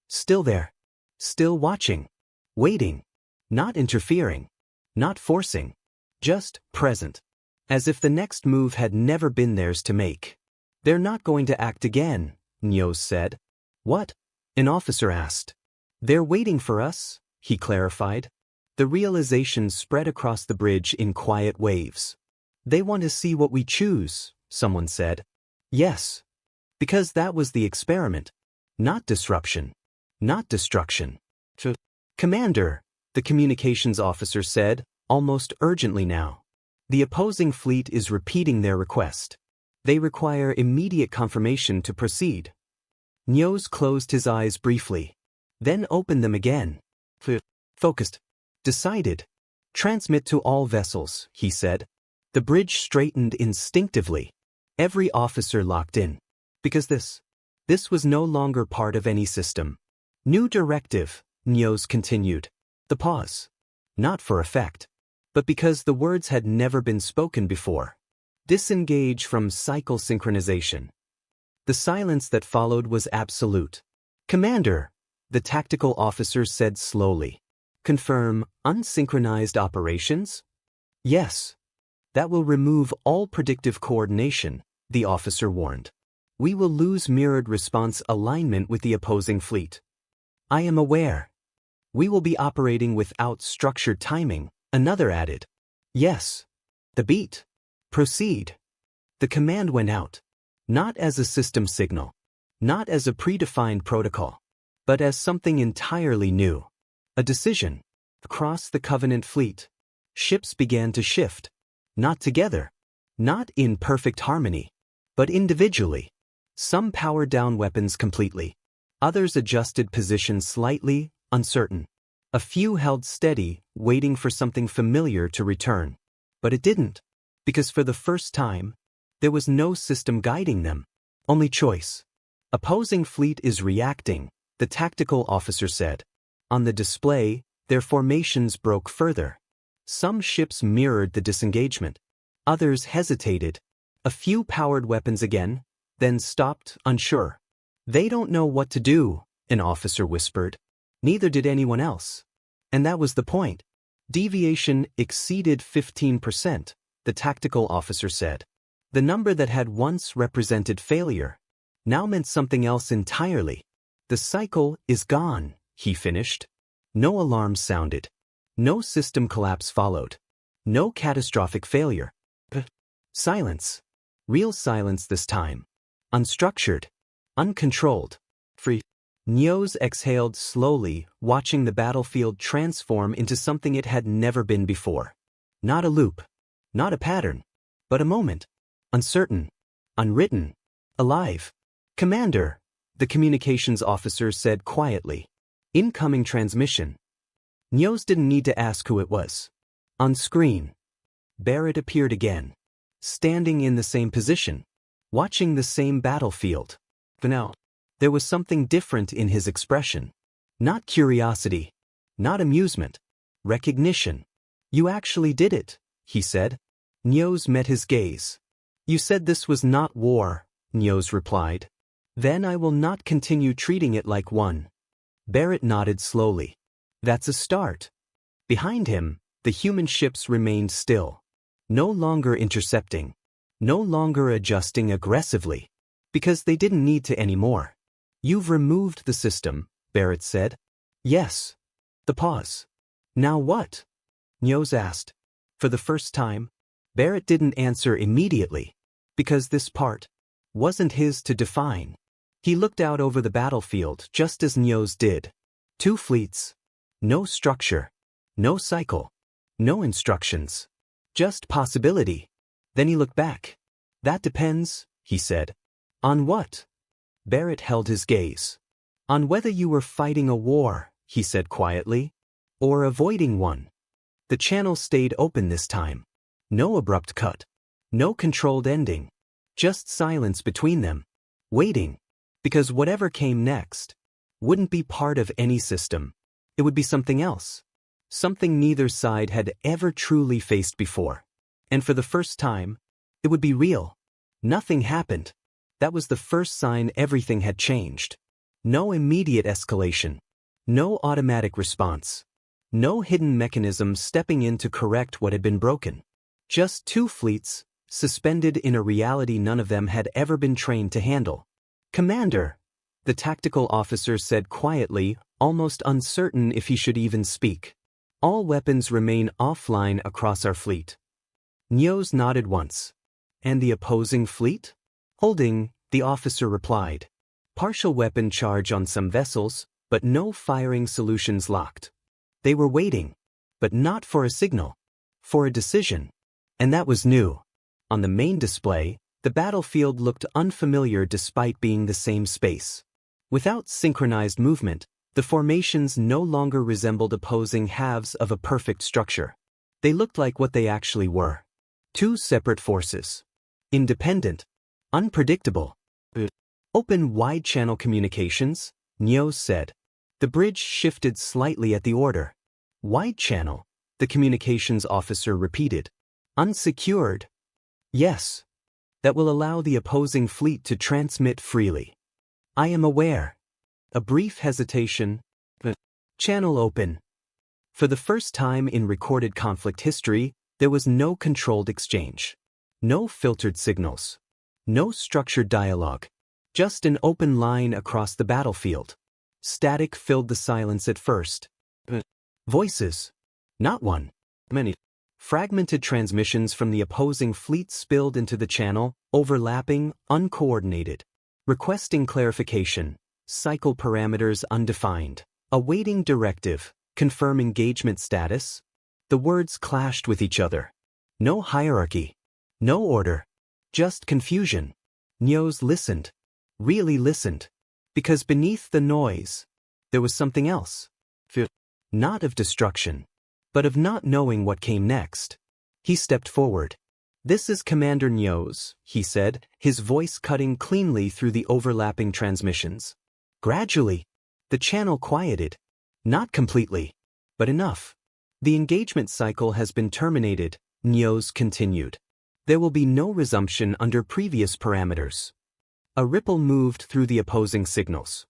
Still there. Still watching. Waiting. Not interfering. Not forcing. Just present. As if the next move had never been theirs to make. They're not going to act again, Nyos said. What? An officer asked. They're waiting for us, he clarified. The realization spread across the bridge in quiet waves. They want to see what we choose, someone said. Yes. Because that was the experiment. Not disruption. Not destruction. Commander, the communications officer said, almost urgently now. The opposing fleet is repeating their request. They require immediate confirmation to proceed. Nyos closed his eyes briefly, then opened them again. Focused. Decided. Transmit to all vessels, he said. The bridge straightened instinctively. Every officer locked in. Because this was no longer part of any system. New directive, Nyos continued. The pause. Not for effect, but because the words had never been spoken before. Disengage from cycle synchronization. The silence that followed was absolute. Commander, the tactical officer said slowly. Confirm unsynchronized operations? Yes. That will remove all predictive coordination, the officer warned. We will lose mirrored response alignment with the opposing fleet. I am aware. We will be operating without structured timing, another added. Yes. The beat. Proceed. The command went out. Not as a system signal. Not as a predefined protocol. But as something entirely new. A decision. Across the Covenant fleet. Ships began to shift. Not together. Not in perfect harmony. But individually. Some powered down weapons completely. Others adjusted positions slightly, uncertain. A few held steady, waiting for something familiar to return. But it didn't. Because for the first time, there was no system guiding them. Only choice. Opposing fleet is reacting, the tactical officer said. On the display, their formations broke further. Some ships mirrored the disengagement. Others hesitated. A few powered weapons again, then stopped, unsure. They don't know what to do, an officer whispered. Neither did anyone else. And that was the point. Deviation exceeded 15%, the tactical officer said. The number that had once represented failure now meant something else entirely. The cycle is gone, he finished. No alarms sounded. No system collapse followed. No catastrophic failure. Silence. Real silence this time. Unstructured. Uncontrolled. Free. Nyos exhaled slowly, watching the battlefield transform into something it had never been before. Not a loop. Not a pattern. But a moment. Uncertain. Unwritten. Alive. Commander, the communications officer said quietly. Incoming transmission. Nyos didn't need to ask who it was. On screen. Barrett appeared again. Standing in the same position. Watching the same battlefield. For now, there was something different in his expression. Not curiosity. Not amusement. Recognition. You actually did it, he said. Nyos met his gaze. You said this was not war, Nyos replied. Then I will not continue treating it like one. Barrett nodded slowly. That's a start. Behind him, the human ships remained still. No longer intercepting. No longer adjusting aggressively. Because they didn't need to anymore. You've removed the system, Barrett said. Yes. The pause. Now what? Nyos asked. For the first time, Barrett didn't answer immediately. Because this part wasn't his to define. He looked out over the battlefield just as Nyos did. 2 fleets. No structure. No cycle. No instructions. Just possibility. Then he looked back. That depends, he said. On what? Barrett held his gaze. On whether you were fighting a war, he said quietly, or avoiding one. The channel stayed open this time. No abrupt cut. No controlled ending. Just silence between them. Waiting. Because whatever came next wouldn't be part of any system. It would be something else. Something neither side had ever truly faced before. And for the first time, it would be real. Nothing happened. That was the first sign everything had changed. No immediate escalation. No automatic response. No hidden mechanism stepping in to correct what had been broken. Just 2 fleets, suspended in a reality none of them had ever been trained to handle. Commander, the tactical officer said quietly, almost uncertain if he should even speak. All weapons remain offline across our fleet. Nyos nodded once. And the opposing fleet? Holding, the officer replied. Partial weapon charge on some vessels, but no firing solutions locked. They were waiting, but not for a signal. For a decision. And that was new. On the main display, the battlefield looked unfamiliar despite being the same space. Without synchronized movement, the formations no longer resembled opposing halves of a perfect structure. They looked like what they actually were. 2 separate forces. Independent. Unpredictable. Open wide-channel communications, Nyos said. The bridge shifted slightly at the order. Wide channel, the communications officer repeated. Unsecured. Yes. That will allow the opposing fleet to transmit freely. I am aware. A brief hesitation. Channel open. For the first time in recorded conflict history, there was no controlled exchange. No filtered signals. No structured dialogue. Just an open line across the battlefield. Static filled the silence at first. Voices. Not one. Many. Fragmented transmissions from the opposing fleet spilled into the channel, overlapping, uncoordinated. Requesting clarification. Cycle parameters undefined. Awaiting directive. Confirm engagement status. The words clashed with each other. No hierarchy. No order. Just confusion. Nyos listened. Really listened. Because beneath the noise, there was something else. Fear. Not of destruction, but of not knowing what came next. He stepped forward. This is Commander Nyos, he said, his voice cutting cleanly through the overlapping transmissions. Gradually, the channel quieted. Not completely, but enough. The engagement cycle has been terminated, Nyos continued. There will be no resumption under previous parameters. A ripple moved through the opposing signals.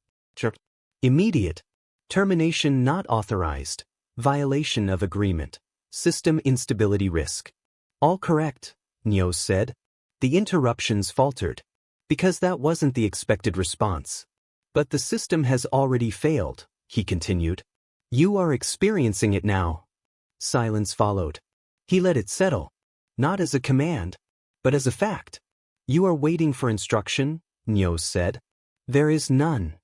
Immediate. Termination not authorized. Violation of agreement. System instability risk. All correct, Nyos said. The interruptions faltered. Because that wasn't the expected response. But the system has already failed, he continued. You are experiencing it now. Silence followed. He let it settle. Not as a command, but as a fact. You are waiting for instruction, Nyos said. There is none.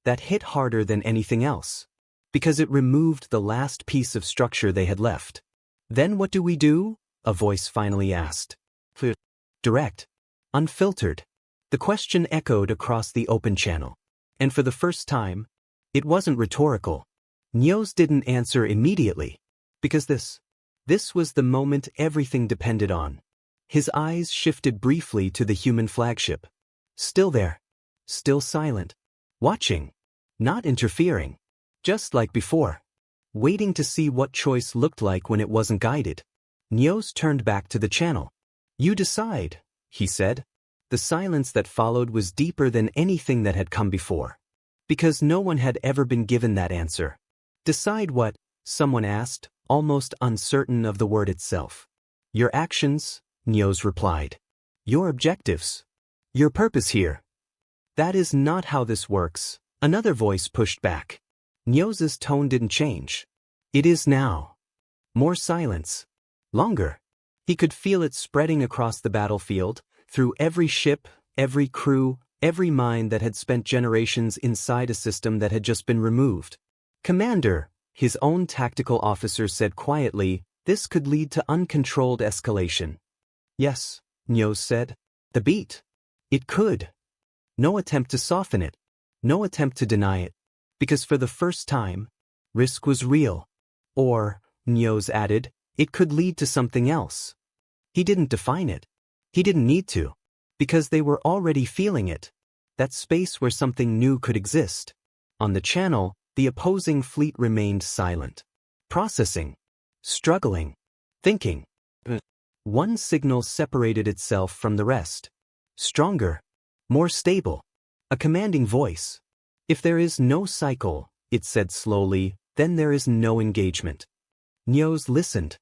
That hit harder than anything else. Because it removed the last piece of structure they had left. Then what do we do? A voice finally asked. Direct. Unfiltered. The question echoed across the open channel. And for the first time, it wasn't rhetorical. Nyos didn't answer immediately. Because this was the moment everything depended on. His eyes shifted briefly to the human flagship. Still there. Still silent. Watching. Not interfering. Just like before. Waiting to see what choice looked like when it wasn't guided. Nyos turned back to the channel. You decide, he said. The silence that followed was deeper than anything that had come before. Because no one had ever been given that answer. Decide what? Someone asked, almost uncertain of the word itself. Your actions, Nyos replied. Your objectives. Your purpose here. That is not how this works, another voice pushed back. Nyos's tone didn't change. It is now. More silence. Longer. He could feel it spreading across the battlefield, through every ship, every crew, every mind that had spent generations inside a system that had just been removed. Commander, his own tactical officer said quietly, this could lead to uncontrolled escalation. Yes, Nyos said. The beat. It could. No attempt to soften it. No attempt to deny it. Because for the first time, risk was real. Or, Nyos added, it could lead to something else. He didn't define it. He didn't need to. Because they were already feeling it. That space where something new could exist. On the channel, the opposing fleet remained silent. Processing. Struggling. Thinking. One signal separated itself from the rest. Stronger. More stable. A commanding voice. If there is no cycle, it said slowly, then there is no engagement. Nyos listened.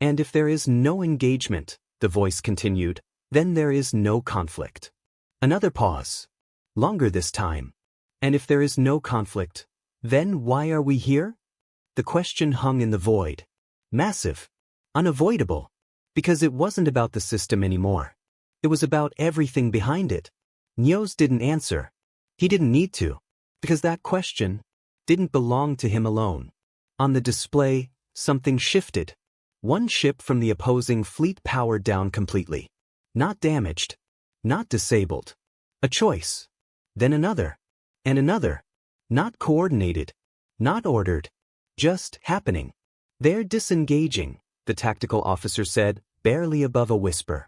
And if there is no engagement, the voice continued, then there is no conflict. Another pause. Longer this time. And if there is no conflict, then why are we here? The question hung in the void. Massive. Unavoidable. Because it wasn't about the system anymore. It was about everything behind it. Nyos didn't answer. He didn't need to. Because that question didn't belong to him alone. On the display, something shifted. One ship from the opposing fleet powered down completely. Not damaged. Not disabled. A choice. Then another. And another. Not coordinated. Not ordered. Just happening. They're disengaging, the tactical officer said, barely above a whisper.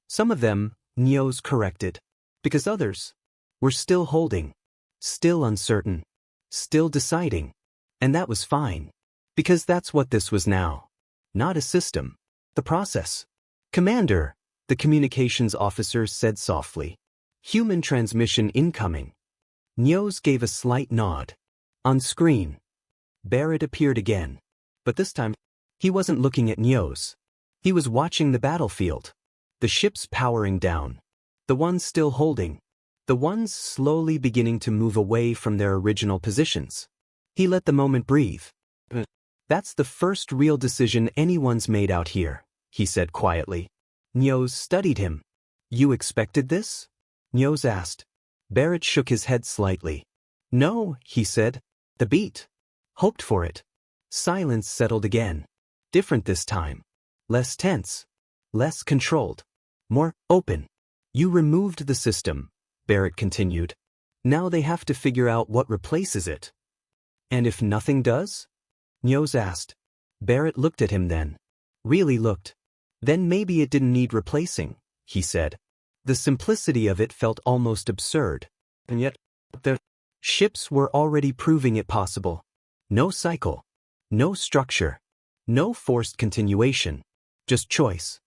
Some of them, Nyos corrected. Because others were still holding. Still uncertain. Still deciding. And that was fine. Because that's what this was now. Not a system. The process. Commander, the communications officer said softly. Human transmission incoming. Nyos gave a slight nod. On screen. Barrett appeared again. But this time, he wasn't looking at Nyos. He was watching the battlefield. The ships powering down. The ones still holding. The ones slowly beginning to move away from their original positions. He let the moment breathe. That's the first real decision anyone's made out here, he said quietly. Nyos studied him. You expected this? Nyos asked. Barrett shook his head slightly. No, he said. The beat. Hoped for it. Silence settled again. Different this time. Less tense. Less controlled. More open. You removed the system, Barrett continued. Now they have to figure out what replaces it. And if nothing does? Nyos asked. Barrett looked at him then. Really looked. Then maybe it didn't need replacing, he said. The simplicity of it felt almost absurd. And yet, the ships were already proving it possible. No cycle. No structure. No forced continuation. Just choice.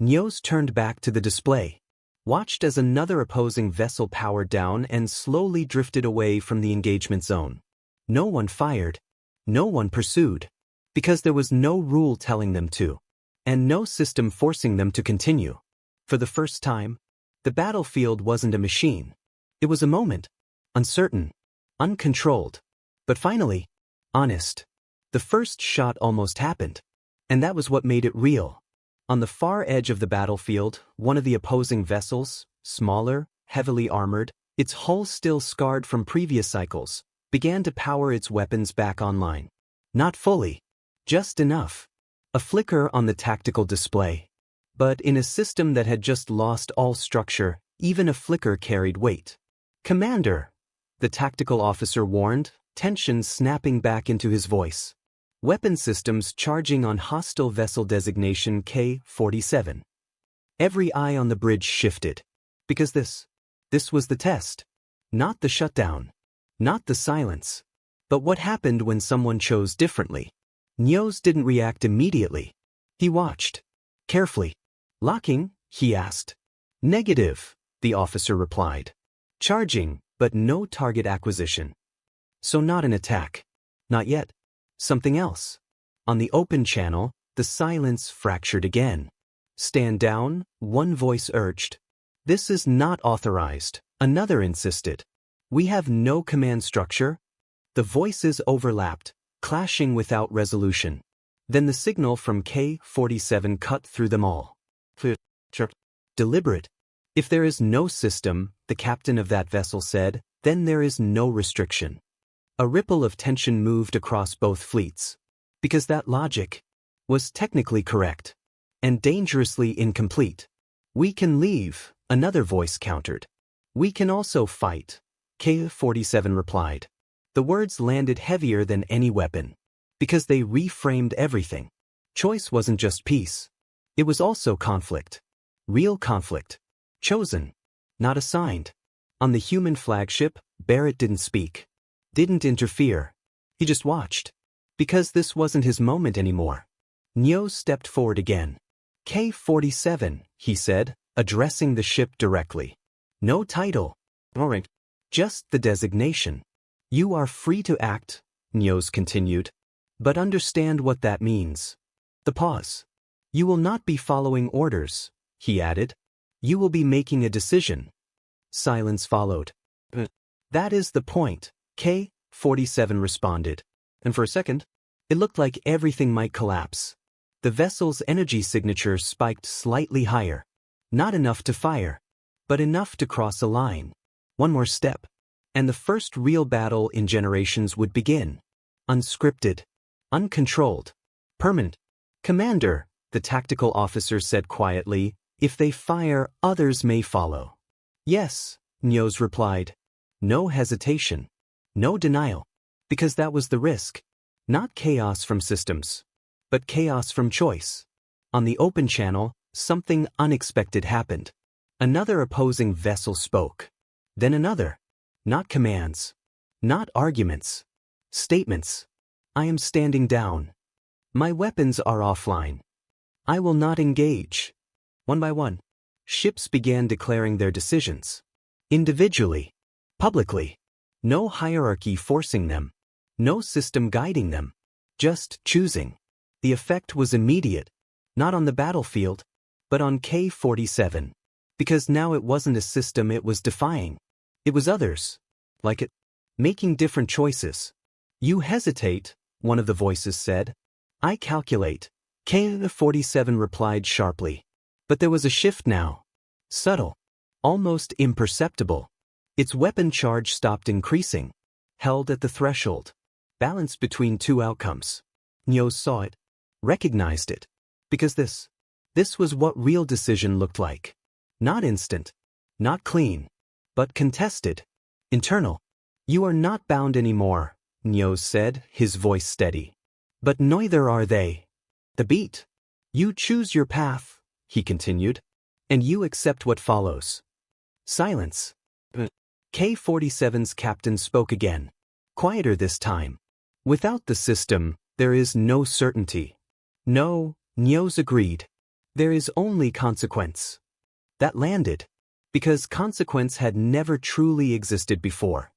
Nyos turned back to the display. Watched as another opposing vessel powered down and slowly drifted away from the engagement zone. No one fired. No one pursued. Because there was no rule telling them to. And no system forcing them to continue. For the first time, the battlefield wasn't a machine. It was a moment. Uncertain. Uncontrolled. But finally, honest. The first shot almost happened. And that was what made it real. On the far edge of the battlefield, one of the opposing vessels, smaller, heavily armored, its hull still scarred from previous cycles, began to power its weapons back online. Not fully. Just enough. A flicker on the tactical display. But in a system that had just lost all structure, even a flicker carried weight. Commander, the tactical officer warned, tension snapping back into his voice. Weapon systems charging on hostile vessel designation K-47. Every eye on the bridge shifted. Because this was the test. Not the shutdown. Not the silence. But what happened when someone chose differently? Nyos didn't react immediately. He watched. Carefully. Locking? He asked. Negative, the officer replied. Charging, but no target acquisition. So not an attack. Not yet. Something else. On the open channel, the silence fractured again. Stand down, one voice urged. This is not authorized, another insisted. We have no command structure. The voices overlapped, clashing without resolution. Then the signal from K-47 cut through them all. Deliberate. If there is no system, the captain of that vessel said, then there is no restriction. A ripple of tension moved across both fleets. Because that logic was technically correct and dangerously incomplete. We can leave, another voice countered. We can also fight, K-47 replied. The words landed heavier than any weapon. Because they reframed everything. Choice wasn't just peace. It was also conflict. Real conflict. Chosen. Not assigned. On the human flagship, Barrett didn't speak. Didn't interfere. He just watched. Because this wasn't his moment anymore. Nyo stepped forward again. K-47, he said, addressing the ship directly. No title. All right. Just the designation. You are free to act, Nyos continued. But understand what that means. The pause. You will not be following orders, he added. You will be making a decision. Silence followed. That is the point, K-47 responded. And for a second, it looked like everything might collapse. The vessel's energy signature spiked slightly higher. Not enough to fire, but enough to cross a line. One more step, and the first real battle in generations would begin. Unscripted. Uncontrolled. Permanent. Commander, the tactical officer said quietly, if they fire, others may follow. Yes, Nyos replied. No hesitation. No denial. Because that was the risk. Not chaos from systems, but chaos from choice. On the open channel, something unexpected happened. Another opposing vessel spoke. Then another. Not commands. Not arguments. Statements. I am standing down. My weapons are offline. I will not engage. One by one, ships began declaring their decisions. Individually. Publicly. No hierarchy forcing them. No system guiding them. Just choosing. The effect was immediate. Not on the battlefield, but on K-47. Because now it wasn't a system it was defying. It was others. Like it. Making different choices. You hesitate, one of the voices said. I calculate. K-47 replied sharply. But there was a shift now. Subtle. Almost imperceptible. Its weapon charge stopped increasing. Held at the threshold. Balanced between two outcomes. Nyos saw it. Recognized it. Because this was what real decision looked like. Not instant. Not clean. But contested. Internal. You are not bound anymore, Nyos said, his voice steady. But neither are they. The beat. You choose your path, he continued. And you accept what follows. Silence. K-47's captain spoke again. Quieter this time. Without the system, there is no certainty. No, Nyos agreed. There is only consequence. That landed. Because consequence had never truly existed before.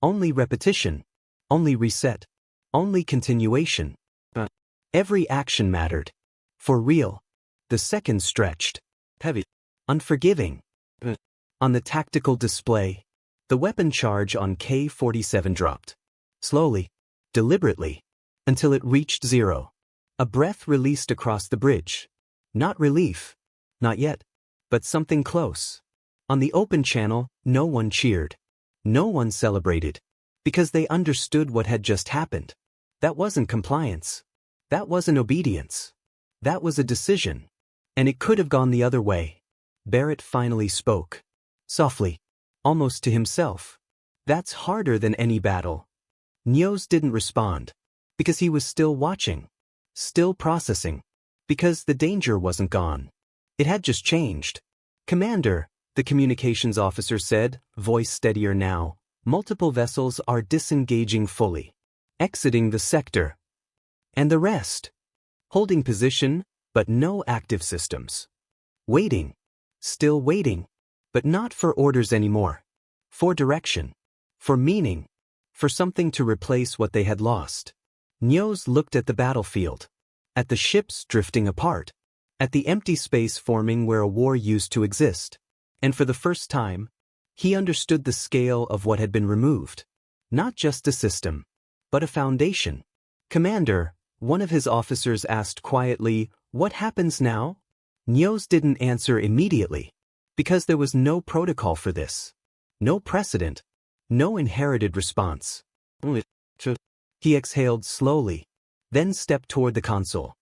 Only repetition. Only reset. Only continuation. Every action mattered. For real. The seconds stretched. Heavy. Unforgiving. On the tactical display, the weapon charge on K-47 dropped. Slowly. Deliberately. Until it reached zero. A breath released across the bridge. Not relief. Not yet. But something close. On the open channel, no one cheered. No one celebrated. Because they understood what had just happened. That wasn't compliance. That wasn't obedience. That was a decision. And it could have gone the other way. Barrett finally spoke. Softly. Almost to himself. That's harder than any battle. Nyos didn't respond. Because he was still watching. Still processing. Because the danger wasn't gone. It had just changed. Commander, the communications officer said, voice steadier now, multiple vessels are disengaging fully. Exiting the sector. And the rest? Holding position, but no active systems. Waiting. Still waiting. But not for orders anymore. For direction. For meaning. For something to replace what they had lost. Nyos looked at the battlefield. At the ships drifting apart. At the empty space forming where a war used to exist. And for the first time, he understood the scale of what had been removed. Not just a system, but a foundation. Commander, one of his officers asked quietly, what happens now? Nyos didn't answer immediately. Because there was no protocol for this. No precedent. No inherited response. He exhaled slowly, then stepped toward the console.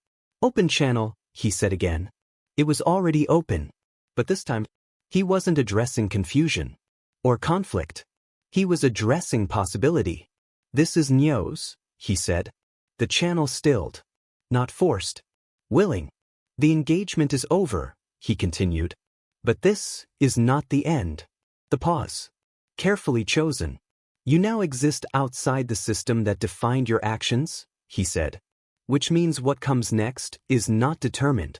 Open channel, he said again. It was already open, but this time, he wasn't addressing confusion or conflict. He was addressing possibility. This is Nios, he said. The channel stilled. Not forced. Willing. The engagement is over, he continued. But this is not the end. The pause. Carefully chosen. You now exist outside the system that defined your actions, he said. Which means what comes next is not determined.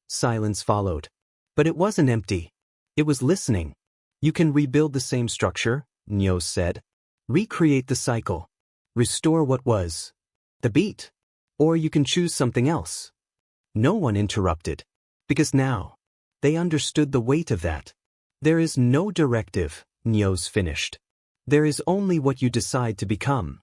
Silence followed. But it wasn't empty. It was listening. You can rebuild the same structure, Nios said. Recreate the cycle. Restore what was. The beat. Or you can choose something else. No one interrupted. Because now, they understood the weight of that. There is no directive, Nios finished. There is only what you decide to become.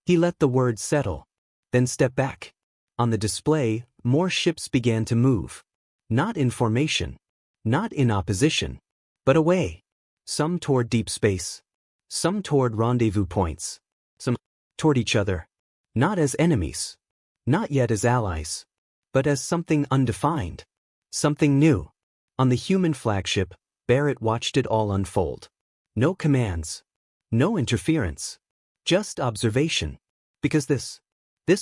He let the words settle. Then stepped back. On the display, more ships began to move. Not in formation. Not in opposition. But away. Some toward deep space. Some toward rendezvous points. Some toward each other. Not as enemies. Not yet as allies. But as something undefined. Something new. On the human flagship, Barrett watched it all unfold. No commands. No interference. Just observation. Because this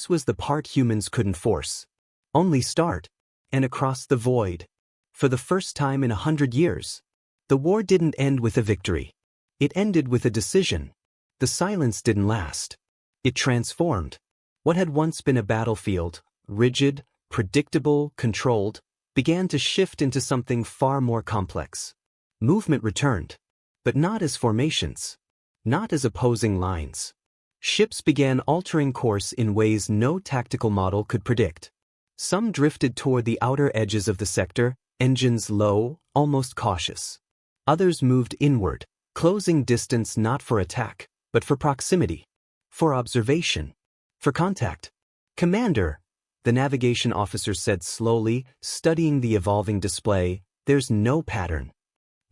was the part humans couldn't force. Only start. And across the void. For the first time in 100 years. The war didn't end with a victory. It ended with a decision. The silence didn't last. It transformed. What had once been a battlefield, rigid, predictable, controlled, began to shift into something far more complex. Movement returned. But not as formations. Not as opposing lines. Ships began altering course in ways no tactical model could predict. Some drifted toward the outer edges of the sector, engines low, almost cautious. Others moved inward, closing distance not for attack, but for proximity. For observation. For contact. Commander, the navigation officer said slowly, studying the evolving display, there's no pattern.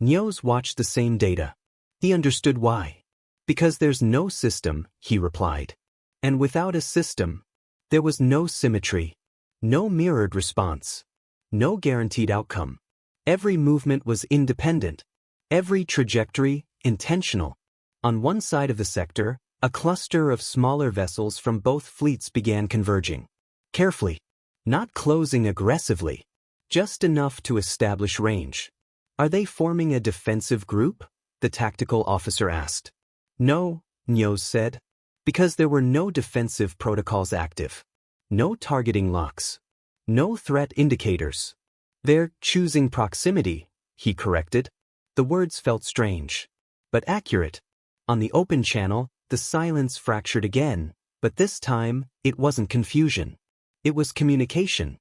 Nios watched the same data. He understood why. Because there's no system, he replied. And without a system, there was no symmetry. No mirrored response. No guaranteed outcome. Every movement was independent. Every trajectory, intentional. On one side of the sector, a cluster of smaller vessels from both fleets began converging. Carefully. Not closing aggressively. Just enough to establish range. Are they forming a defensive group? The tactical officer asked. No, Nios said. Because there were no defensive protocols active. No targeting locks. No threat indicators. They're choosing proximity, he corrected. The words felt strange. But accurate. On the open channel, the silence fractured again, but this time, it wasn't confusion. It was communication.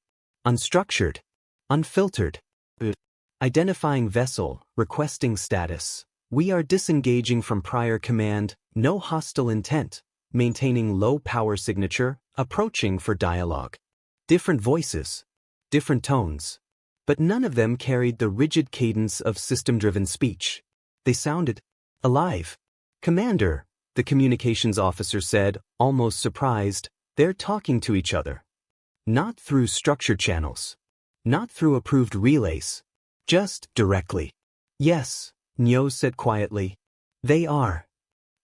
Unstructured. Unfiltered. Identifying vessel, requesting status. We are disengaging from prior command, no hostile intent, maintaining low power signature, approaching for dialogue. Different voices. Different tones. But none of them carried the rigid cadence of system-driven speech. They sounded alive. Commander, the communications officer said, almost surprised, they're talking to each other. Not through structured channels. Not through approved relays. Just directly. Yes, Nios said quietly. They are.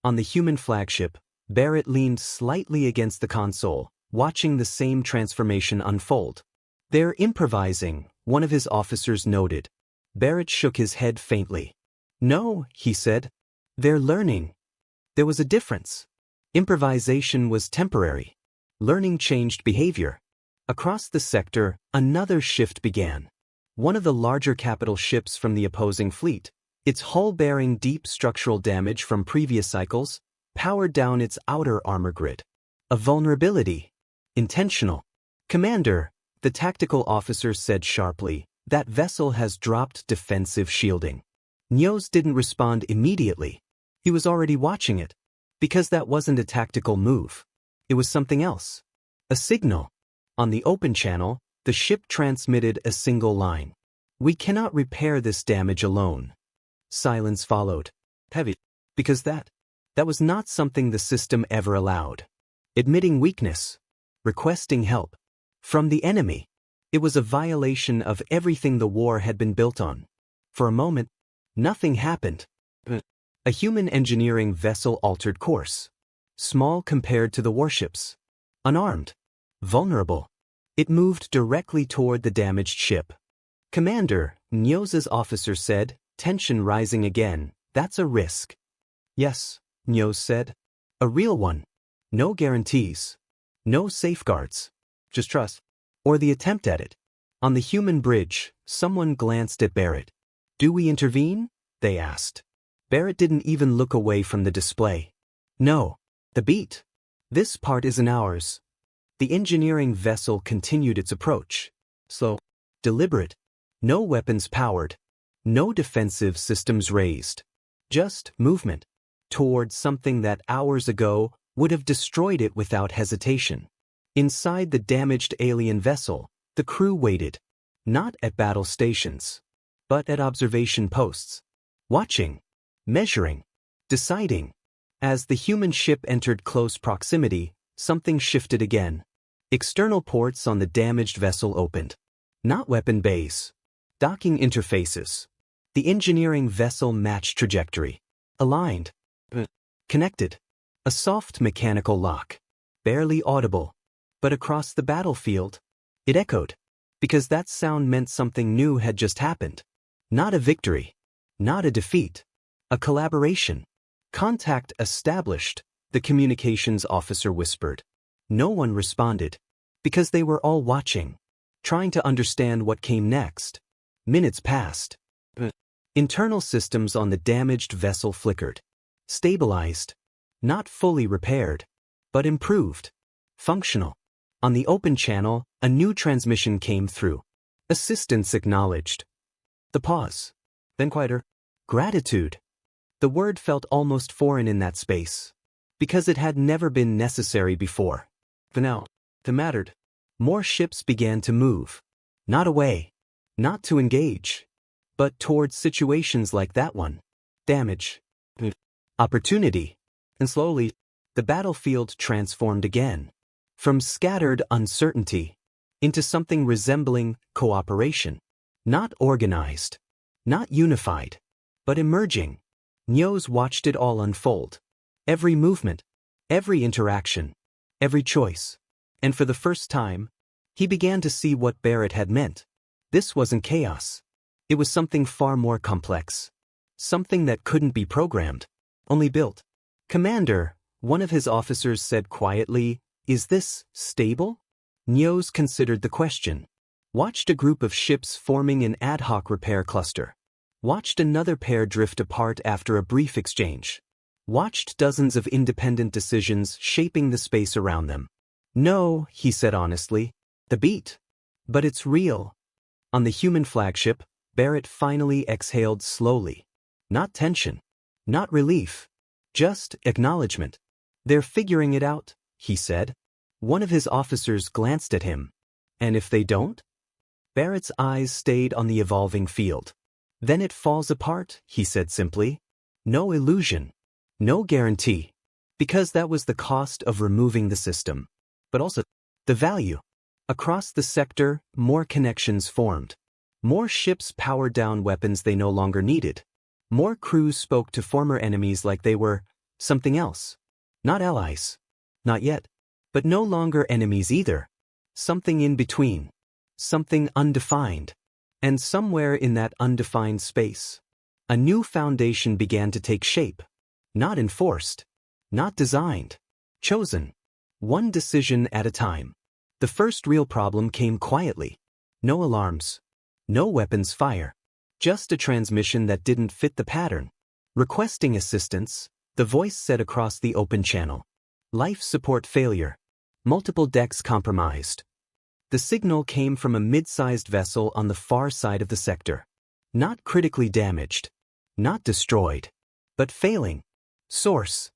On the human flagship, Barrett leaned slightly against the console, watching the same transformation unfold. They're improvising, one of his officers noted. Barrett shook his head faintly. No, he said. They're learning. There was a difference. Improvisation was temporary. Learning changed behavior. Across the sector, another shift began. One of the larger capital ships from the opposing fleet, its hull bearing deep structural damage from previous cycles, powered down its outer armor grid. A vulnerability. Intentional. Commander, the tactical officer said sharply, that vessel has dropped defensive shielding. Nios didn't respond immediately. He was already watching it. Because that wasn't a tactical move. It was something else. A signal. On the open channel, the ship transmitted a single line. We cannot repair this damage alone. Silence followed. Heavy. Because that was not something the system ever allowed. admitting weakness, requesting help from the enemy. It was a violation of everything the war had been built on. For a moment, nothing happened. A human engineering vessel altered course. Small compared to the warships. Unarmed. Vulnerable. It moved directly toward the damaged ship. "Commander," Nyoza's officer said, tension rising again, "that's a risk." "Yes," Nyoz said. "A real one. No guarantees. No safeguards. Just trust." Or the attempt at it. On the human bridge, someone glanced at Barrett. "Do we intervene?" they asked. Barrett didn't even look away from the display. "No. The beat. This part isn't ours." The engineering vessel continued its approach. Slow. Deliberate. No weapons powered. No defensive systems raised. Just movement. Toward something that hours ago would have destroyed it without hesitation. Inside the damaged alien vessel, the crew waited. Not at battle stations, but at observation posts. Watching. Measuring. Deciding. As the human ship entered close proximity, something shifted again. External ports on the damaged vessel opened. Not weapon bays. Docking interfaces. The engineering vessel matched trajectory. Aligned. Connected. A soft mechanical lock. Barely audible. But across the battlefield, it echoed. Because that sound meant something new had just happened. Not a victory. Not a defeat. A collaboration. "Contact established," the communications officer whispered. No one responded. Because they were all watching. Trying to understand what came next. Minutes passed. Internal systems on the damaged vessel flickered. Stabilized. Not fully repaired. But improved. Functional. On the open channel, a new transmission came through. Assistance acknowledged. The pause. Then quieter. Gratitude. The word felt almost foreign in that space. Because it had never been necessary before. But now, it mattered. More ships began to move. Not away. Not to engage. But towards situations like that one. Damage. Opportunity. And slowly, the battlefield transformed again. From scattered uncertainty into something resembling cooperation. Not organized. Not unified. But emerging. Nyoz watched it all unfold. Every movement. Every interaction. Every choice. And for the first time, he began to see what Barrett had meant. This wasn't chaos. It was something far more complex. Something that couldn't be programmed. Only built. "Commander," one of his officers said quietly, "is this stable?" Nyoz considered the question. Watched a group of ships forming an ad hoc repair cluster. Watched another pair drift apart after a brief exchange. Watched dozens of independent decisions shaping the space around them. "No," he said honestly. "The beat. But it's real." On the human flagship, Barrett finally exhaled slowly. Not tension. Not relief. Just acknowledgement. "They're figuring it out," he said. One of his officers glanced at him. "And if they don't?" Barrett's eyes stayed on the evolving field. "Then it falls apart," he said simply. No illusion. No guarantee. Because that was the cost of removing the system. But also, the value. Across the sector, more connections formed. More ships powered down weapons they no longer needed. More crews spoke to former enemies like they were something else. Not allies. Not yet. But no longer enemies either. Something in between. Something undefined. And somewhere in that undefined space, a new foundation began to take shape. Not enforced. Not designed. Chosen. One decision at a time. The first real problem came quietly. No alarms. No weapons fire. Just a transmission that didn't fit the pattern. Requesting assistance, the voice said across the open channel. Life support failure. Multiple decks compromised. The signal came from a mid-sized vessel on the far side of the sector. Not critically damaged. Not destroyed. But failing. Source?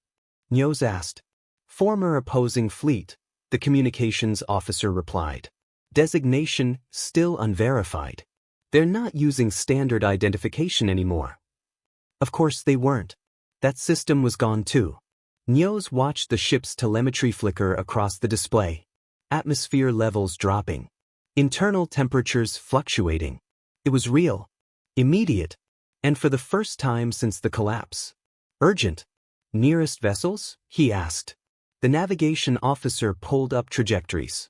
Nyoz asked. Former opposing fleet, the communications officer replied. Designation still unverified. They're not using standard identification anymore. Of course they weren't. That system was gone too. Niels watched the ship's telemetry flicker across the display. Atmosphere levels dropping. Internal temperatures fluctuating. It was real. Immediate. And for the first time since the collapse. Urgent. Nearest vessels? He asked. The navigation officer pulled up trajectories.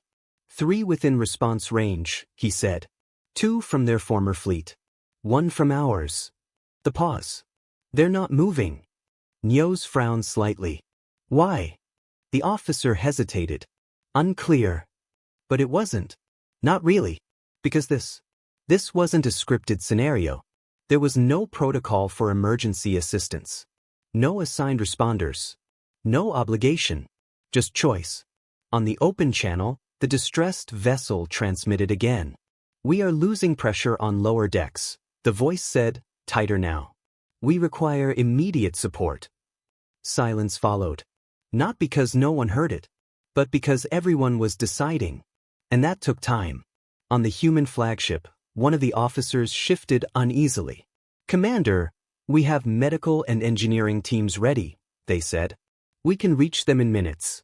3 within response range, he said. 2 from their former fleet. 1 from ours. The pause. They're not moving. Niels frowned slightly. Why? The officer hesitated. Unclear. But it wasn't. Not really. Because this wasn't a scripted scenario. There was no protocol for emergency assistance. No assigned responders. No obligation. Just choice. On the open channel, the distressed vessel transmitted again. We are losing pressure on lower decks, the voice said, tighter now. We require immediate support. Silence followed. Not because no one heard it, but because everyone was deciding. And that took time. On the human flagship, one of the officers shifted uneasily. Commander, we have medical and engineering teams ready, they said. We can reach them in minutes.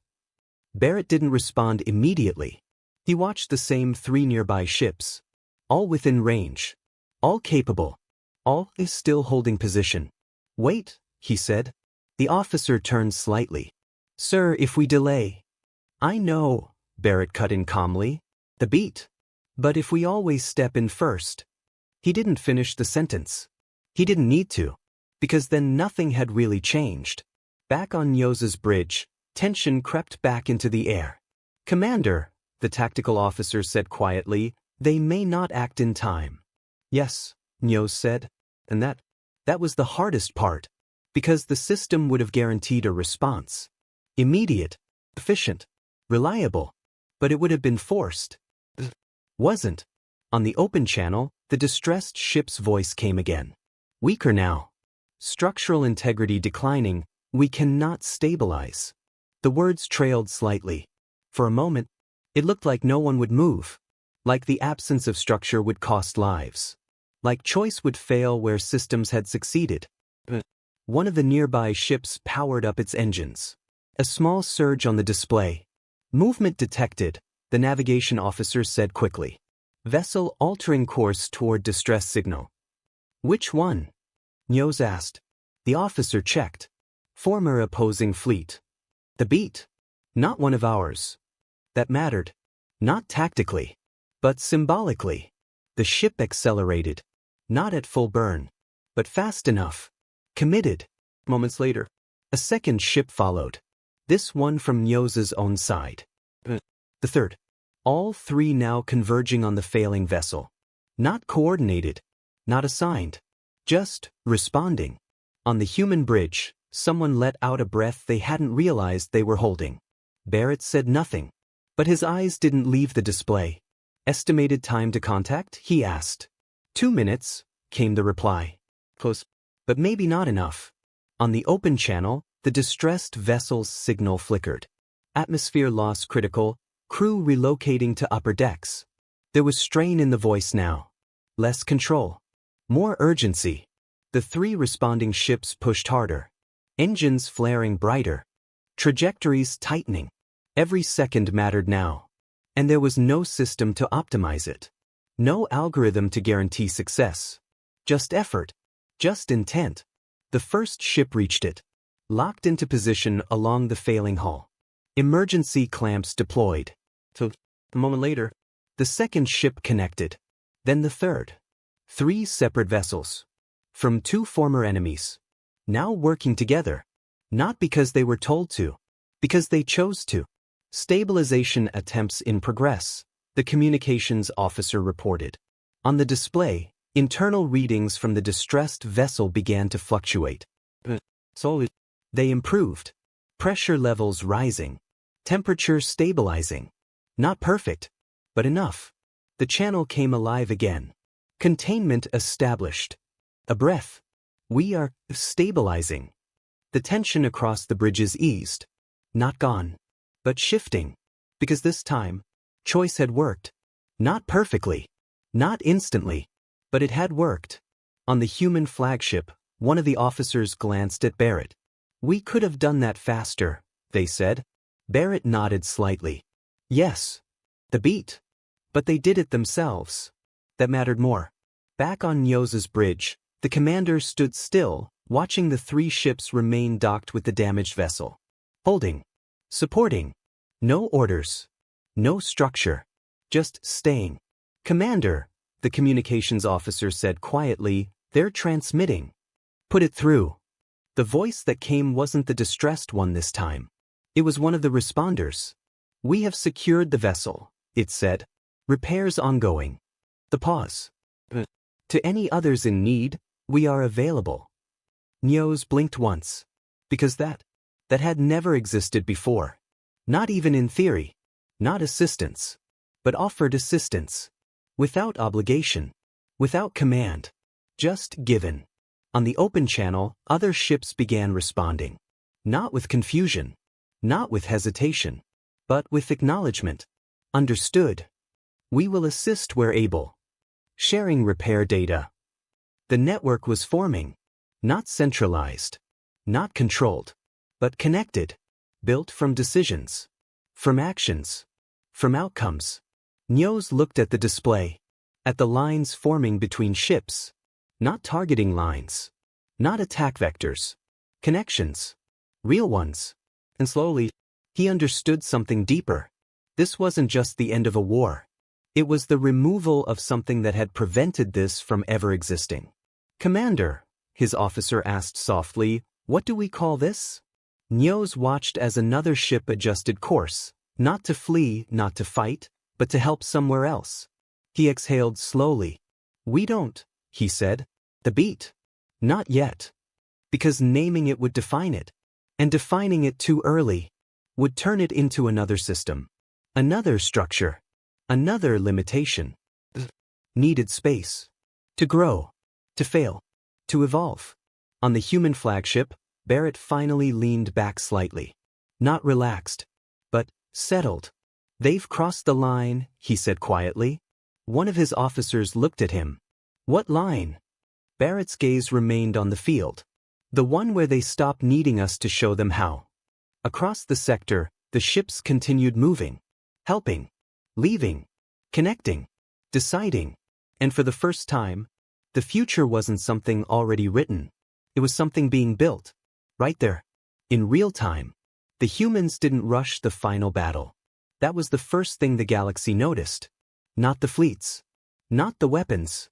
Barrett didn't respond immediately. He watched the same 3 nearby ships. All within range. All capable. All is still holding position. Wait, he said. The officer turned slightly. Sir, if we delay. I know, Barrett cut in calmly. The beat. But if we always step in first. He didn't finish the sentence. He didn't need to. Because then nothing had really changed. Back on Niels's bridge, tension crept back into the air. Commander, the tactical officer said quietly, they may not act in time. Yes, Niels said. And that was the hardest part. Because the system would have guaranteed a response. Immediate, efficient, reliable. But it would have been forced. Wasn't. On the open channel, the distressed ship's voice came again. Weaker now. Structural integrity declining. We cannot stabilize. The words trailed slightly. For a moment, it looked like no one would move. Like the absence of structure would cost lives. Like choice would fail where systems had succeeded. One of the nearby ships powered up its engines. A small surge on the display. Movement detected, the navigation officer said quickly. Vessel altering course toward distress signal. Which one? Niels asked. The officer checked. Former opposing fleet. The beat. Not one of ours. That mattered. Not tactically, but symbolically. The ship accelerated. Not at full burn, but fast enough. Committed. Moments later, a second ship followed. This one from Niels's own side. The third. All 3 now converging on the failing vessel. Not coordinated. Not assigned. Just responding. On the human bridge, someone let out a breath they hadn't realized they were holding. Barrett said nothing. But his eyes didn't leave the display. Estimated time to contact? He asked. 2 minutes, came the reply. Close. But maybe not enough. On the open channel, the distressed vessel's signal flickered. Atmosphere loss critical, crew relocating to upper decks. There was strain in the voice now. Less control. More urgency. The 3 responding ships pushed harder. Engines flaring brighter. Trajectories tightening. Every second mattered now. And there was no system to optimize it. No algorithm to guarantee success. Just effort. Just intent. The first ship reached it. Locked into position along the failing hull. Emergency clamps deployed. So, a moment later, the second ship connected. Then the third. 3 separate vessels. From 2 former enemies. Now working together. Not because they were told to. Because they chose to. Stabilization attempts in progress, the communications officer reported. On the display, internal readings from the distressed vessel began to fluctuate. So they improved. Pressure levels rising. Temperature stabilizing. Not perfect, but enough. The channel came alive again. Containment established. A breath. We are stabilizing. The tension across the bridges eased. Not gone. But shifting. Because this time, choice had worked. Not perfectly. Not instantly. But it had worked. On the human flagship, one of the officers glanced at Barrett. We could have done that faster, they said. Barrett nodded slightly. Yes. The beat. But they did it themselves. That mattered more. Back on Nyoz's bridge, the commander stood still, watching the 3 ships remain docked with the damaged vessel. Holding. Supporting. No orders. No structure. Just staying. Commander, the communications officer said quietly, they're transmitting. Put it through. The voice that came wasn't the distressed one this time. It was one of the responders. We have secured the vessel, it said. Repairs ongoing. The pause. To any others in need, we are available. Nyoz blinked once. Because that had never existed before. Not even in theory. Not assistance. But offered assistance. Without obligation. Without command. Just given. On the open channel, other ships began responding. Not with confusion. Not with hesitation. But with acknowledgement. Understood. We will assist where able. Sharing repair data. The network was forming. Not centralized. Not controlled. But connected. Built from decisions. From actions. From outcomes. Nyoz looked at the display. At the lines forming between ships. Not targeting lines. Not attack vectors. Connections. Real ones. And slowly, he understood something deeper. This wasn't just the end of a war. It was the removal of something that had prevented this from ever existing. Commander, his officer asked softly, what do we call this? Nyoz watched as another ship adjusted course, not to flee, not to fight, but to help somewhere else. He exhaled slowly. We don't, he said. The beat. Not yet. Because naming it would define it. And defining it too early would turn it into another system. Another structure. Another limitation. Needed space. To grow. To fail. To evolve. On the human flagship, Barrett finally leaned back slightly. Not relaxed. But settled. They've crossed the line, he said quietly. One of his officers looked at him. What line? Barrett's gaze remained on the field. The one where they stopped needing us to show them how. Across the sector, the ships continued moving. Helping. Leaving. Connecting. Deciding. And for the first time, the future wasn't something already written. It was something being built. Right there. In real time. The humans didn't rush the final battle. That was the first thing the galaxy noticed. Not the fleets. Not the weapons.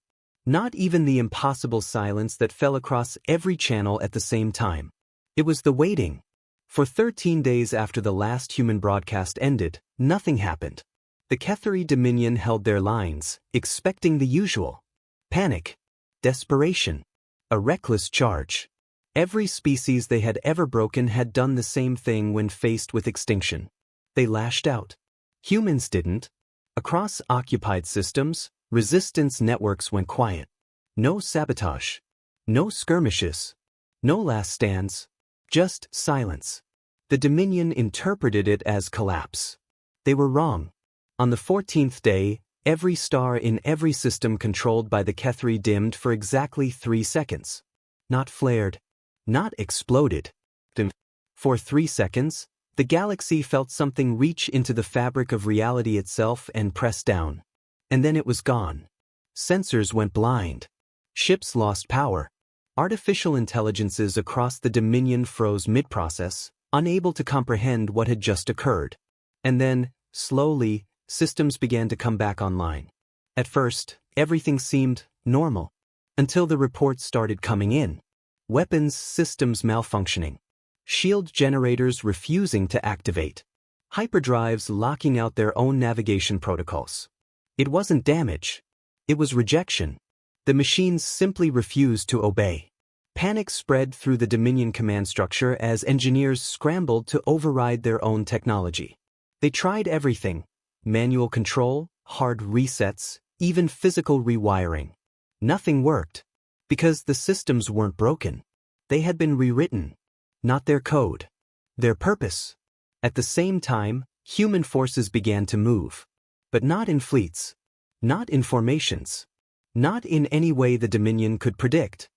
Not even the impossible silence that fell across every channel at the same time. It was the waiting. For 13 days after the last human broadcast ended, nothing happened. The Ketheri Dominion held their lines, expecting the usual. Panic. Desperation. A reckless charge. Every species they had ever broken had done the same thing when faced with extinction. They lashed out. Humans didn't. Across occupied systems, resistance networks went quiet. No sabotage. No skirmishes. No last stands. Just silence. The Dominion interpreted it as collapse. They were wrong. On the 14th day, every star in every system controlled by the Ketheri dimmed for exactly 3 seconds. Not flared. Not exploded. For 3 seconds, the galaxy felt something reach into the fabric of reality itself and press down. And then it was gone. Sensors went blind. Ships lost power. Artificial intelligences across the Dominion froze mid-process, unable to comprehend what had just occurred. And then, slowly, systems began to come back online. At first, everything seemed normal. Until the reports started coming in. Weapons systems malfunctioning. Shield generators refusing to activate. Hyperdrives locking out their own navigation protocols. It wasn't damage. It was rejection. The machines simply refused to obey. Panic spread through the Dominion command structure as engineers scrambled to override their own technology. They tried everything. Manual control, hard resets, even physical rewiring. Nothing worked. Because the systems weren't broken. They had been rewritten. Not their code. Their purpose. At the same time, human forces began to move. But not in fleets. Not in formations. Not in any way the Dominion could predict.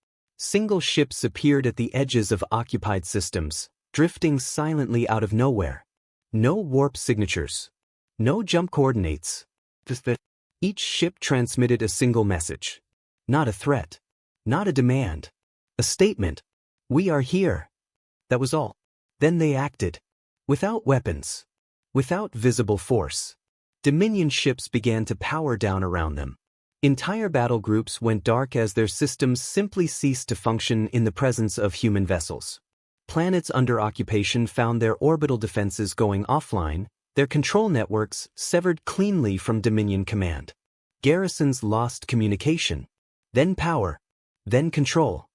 Single ships appeared at the edges of occupied systems, drifting silently out of nowhere. No warp signatures. No jump coordinates. Each ship transmitted a single message. Not a threat. Not a demand. A statement. We are here. That was all. Then they acted. Without weapons. Without visible force. Dominion ships began to power down around them. Entire battle groups went dark as their systems simply ceased to function in the presence of human vessels. Planets under occupation found their orbital defenses going offline, their control networks severed cleanly from Dominion command. Garrisons lost communication. Then power. Then control.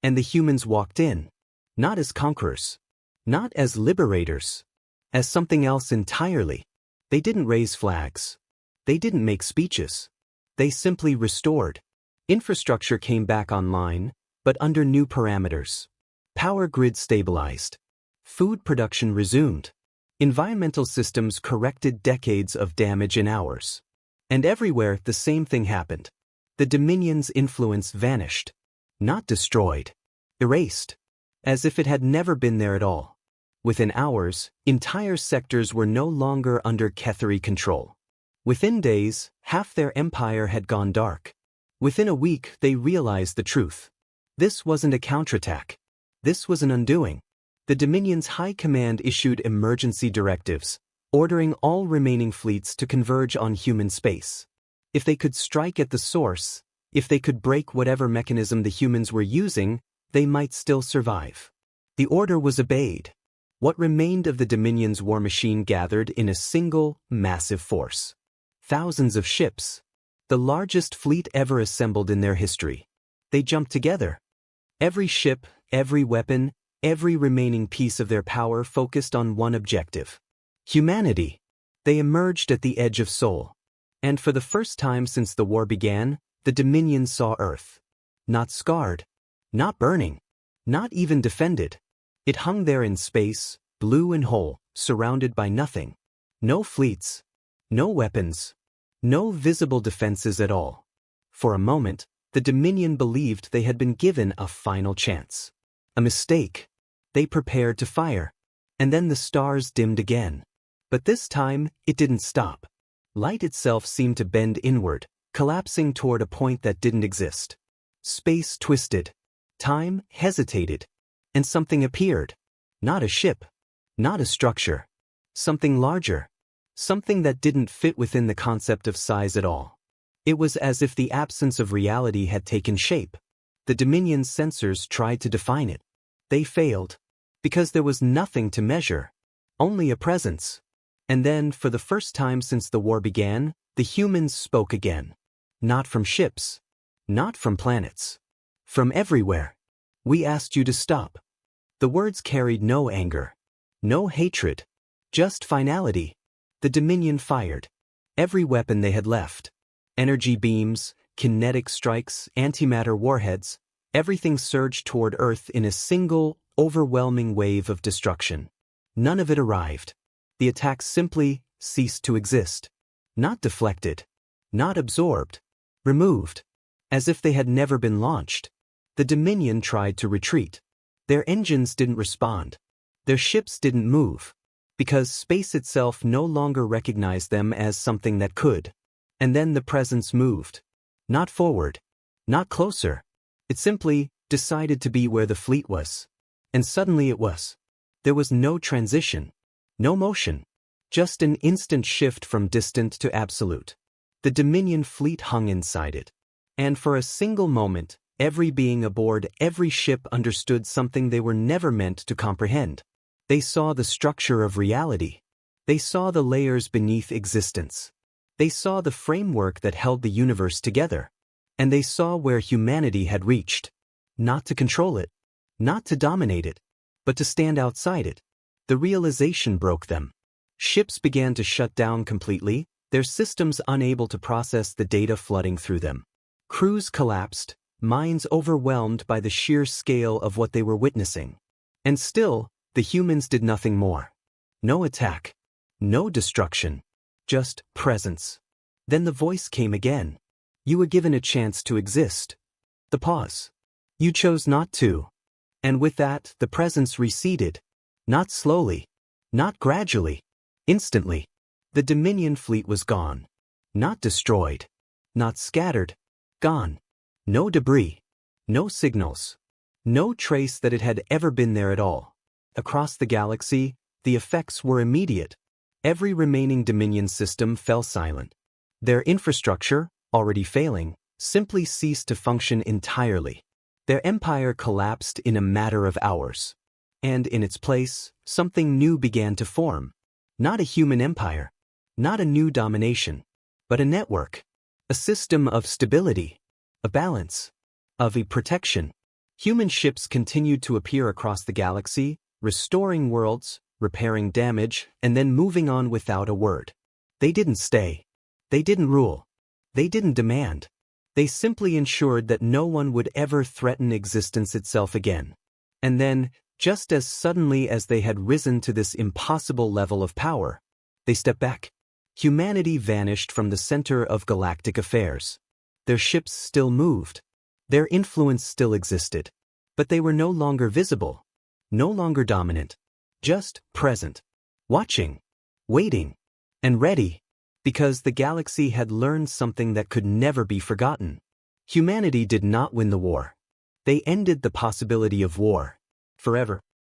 And the humans walked in. Not as conquerors. Not as liberators. As something else entirely. They didn't raise flags. They didn't make speeches. They simply restored. Infrastructure came back online, but under new parameters. Power grid stabilized. Food production resumed. Environmental systems corrected decades of damage in hours. And everywhere the same thing happened. The Dominion's influence vanished. Not destroyed. Erased. As if it had never been there at all. Within hours, entire sectors were no longer under Ketheri control. Within days, half their empire had gone dark. Within a week, they realized the truth. This wasn't a counterattack. This was an undoing. The Dominion's high command issued emergency directives, ordering all remaining fleets to converge on human space. If they could strike at the source, if they could break whatever mechanism the humans were using, they might still survive. The order was obeyed. What remained of the Dominion's war machine gathered in a single, massive force. Thousands of ships. The largest fleet ever assembled in their history. They jumped together. Every ship, every weapon, every remaining piece of their power focused on one objective. Humanity. They emerged at the edge of Sol. And for the first time since the war began, the Dominion saw Earth. Not scarred. Not burning. Not even defended. It hung there in space, blue and whole, surrounded by nothing. No fleets. No weapons. No visible defenses at all. For a moment, the Dominion believed they had been given a final chance. A mistake. They prepared to fire. And then the stars dimmed again. But this time, it didn't stop. Light itself seemed to bend inward, collapsing toward a point that didn't exist. Space twisted. Time hesitated. And something appeared. Not a ship. Not a structure. Something larger. Something that didn't fit within the concept of size at all. It was as if the absence of reality had taken shape. The Dominion's sensors tried to define it. They failed. Because there was nothing to measure. Only a presence. And then, for the first time since the war began, the humans spoke again. Not from ships. Not from planets. From everywhere. We asked you to stop. The words carried no anger. No hatred. Just finality. The Dominion fired. Every weapon they had left. Energy beams, kinetic strikes, antimatter warheads, everything surged toward Earth in a single, overwhelming wave of destruction. None of it arrived. The attack simply ceased to exist. Not deflected. Not absorbed. Removed. As if they had never been launched. The Dominion tried to retreat. Their engines didn't respond. Their ships didn't move. Because space itself no longer recognized them as something that could. And then the presence moved. Not forward. Not closer. It simply decided to be where the fleet was. And suddenly it was. There was no transition. No motion. Just an instant shift from distant to absolute. The Dominion fleet hung inside it. And for a single moment, every being aboard every ship understood something they were never meant to comprehend. They saw the structure of reality. They saw the layers beneath existence. They saw the framework that held the universe together. And they saw where humanity had reached. Not to control it. Not to dominate it. But to stand outside it. The realization broke them. Ships began to shut down completely, their systems unable to process the data flooding through them. Crews collapsed, minds overwhelmed by the sheer scale of what they were witnessing. And still, the humans did nothing more. No attack. No destruction. Just presence. Then the voice came again. You were given a chance to exist. The pause. You chose not to. And with that, the presence receded. Not slowly. Not gradually. Instantly. The Dominion fleet was gone. Not destroyed. Not scattered. Gone. No debris. No signals. No trace that it had ever been there at all. Across the galaxy, the effects were immediate. Every remaining Dominion system fell silent. Their infrastructure, already failing, simply ceased to function entirely. Their empire collapsed in a matter of hours. And in its place, something new began to form. Not a human empire. Not a new domination. But a network. A system of stability. A balance. Of a protection. Human ships continued to appear across the galaxy, restoring worlds, repairing damage, and then moving on without a word. They didn't stay. They didn't rule. They didn't demand. They simply ensured that no one would ever threaten existence itself again. And then, just as suddenly as they had risen to this impossible level of power, they stepped back. Humanity vanished from the center of galactic affairs. Their ships still moved. Their influence still existed. But they were no longer visible. No longer dominant. Just present. Watching. Waiting. And ready. Because the galaxy had learned something that could never be forgotten. Humanity did not win the war. They ended the possibility of war. Forever.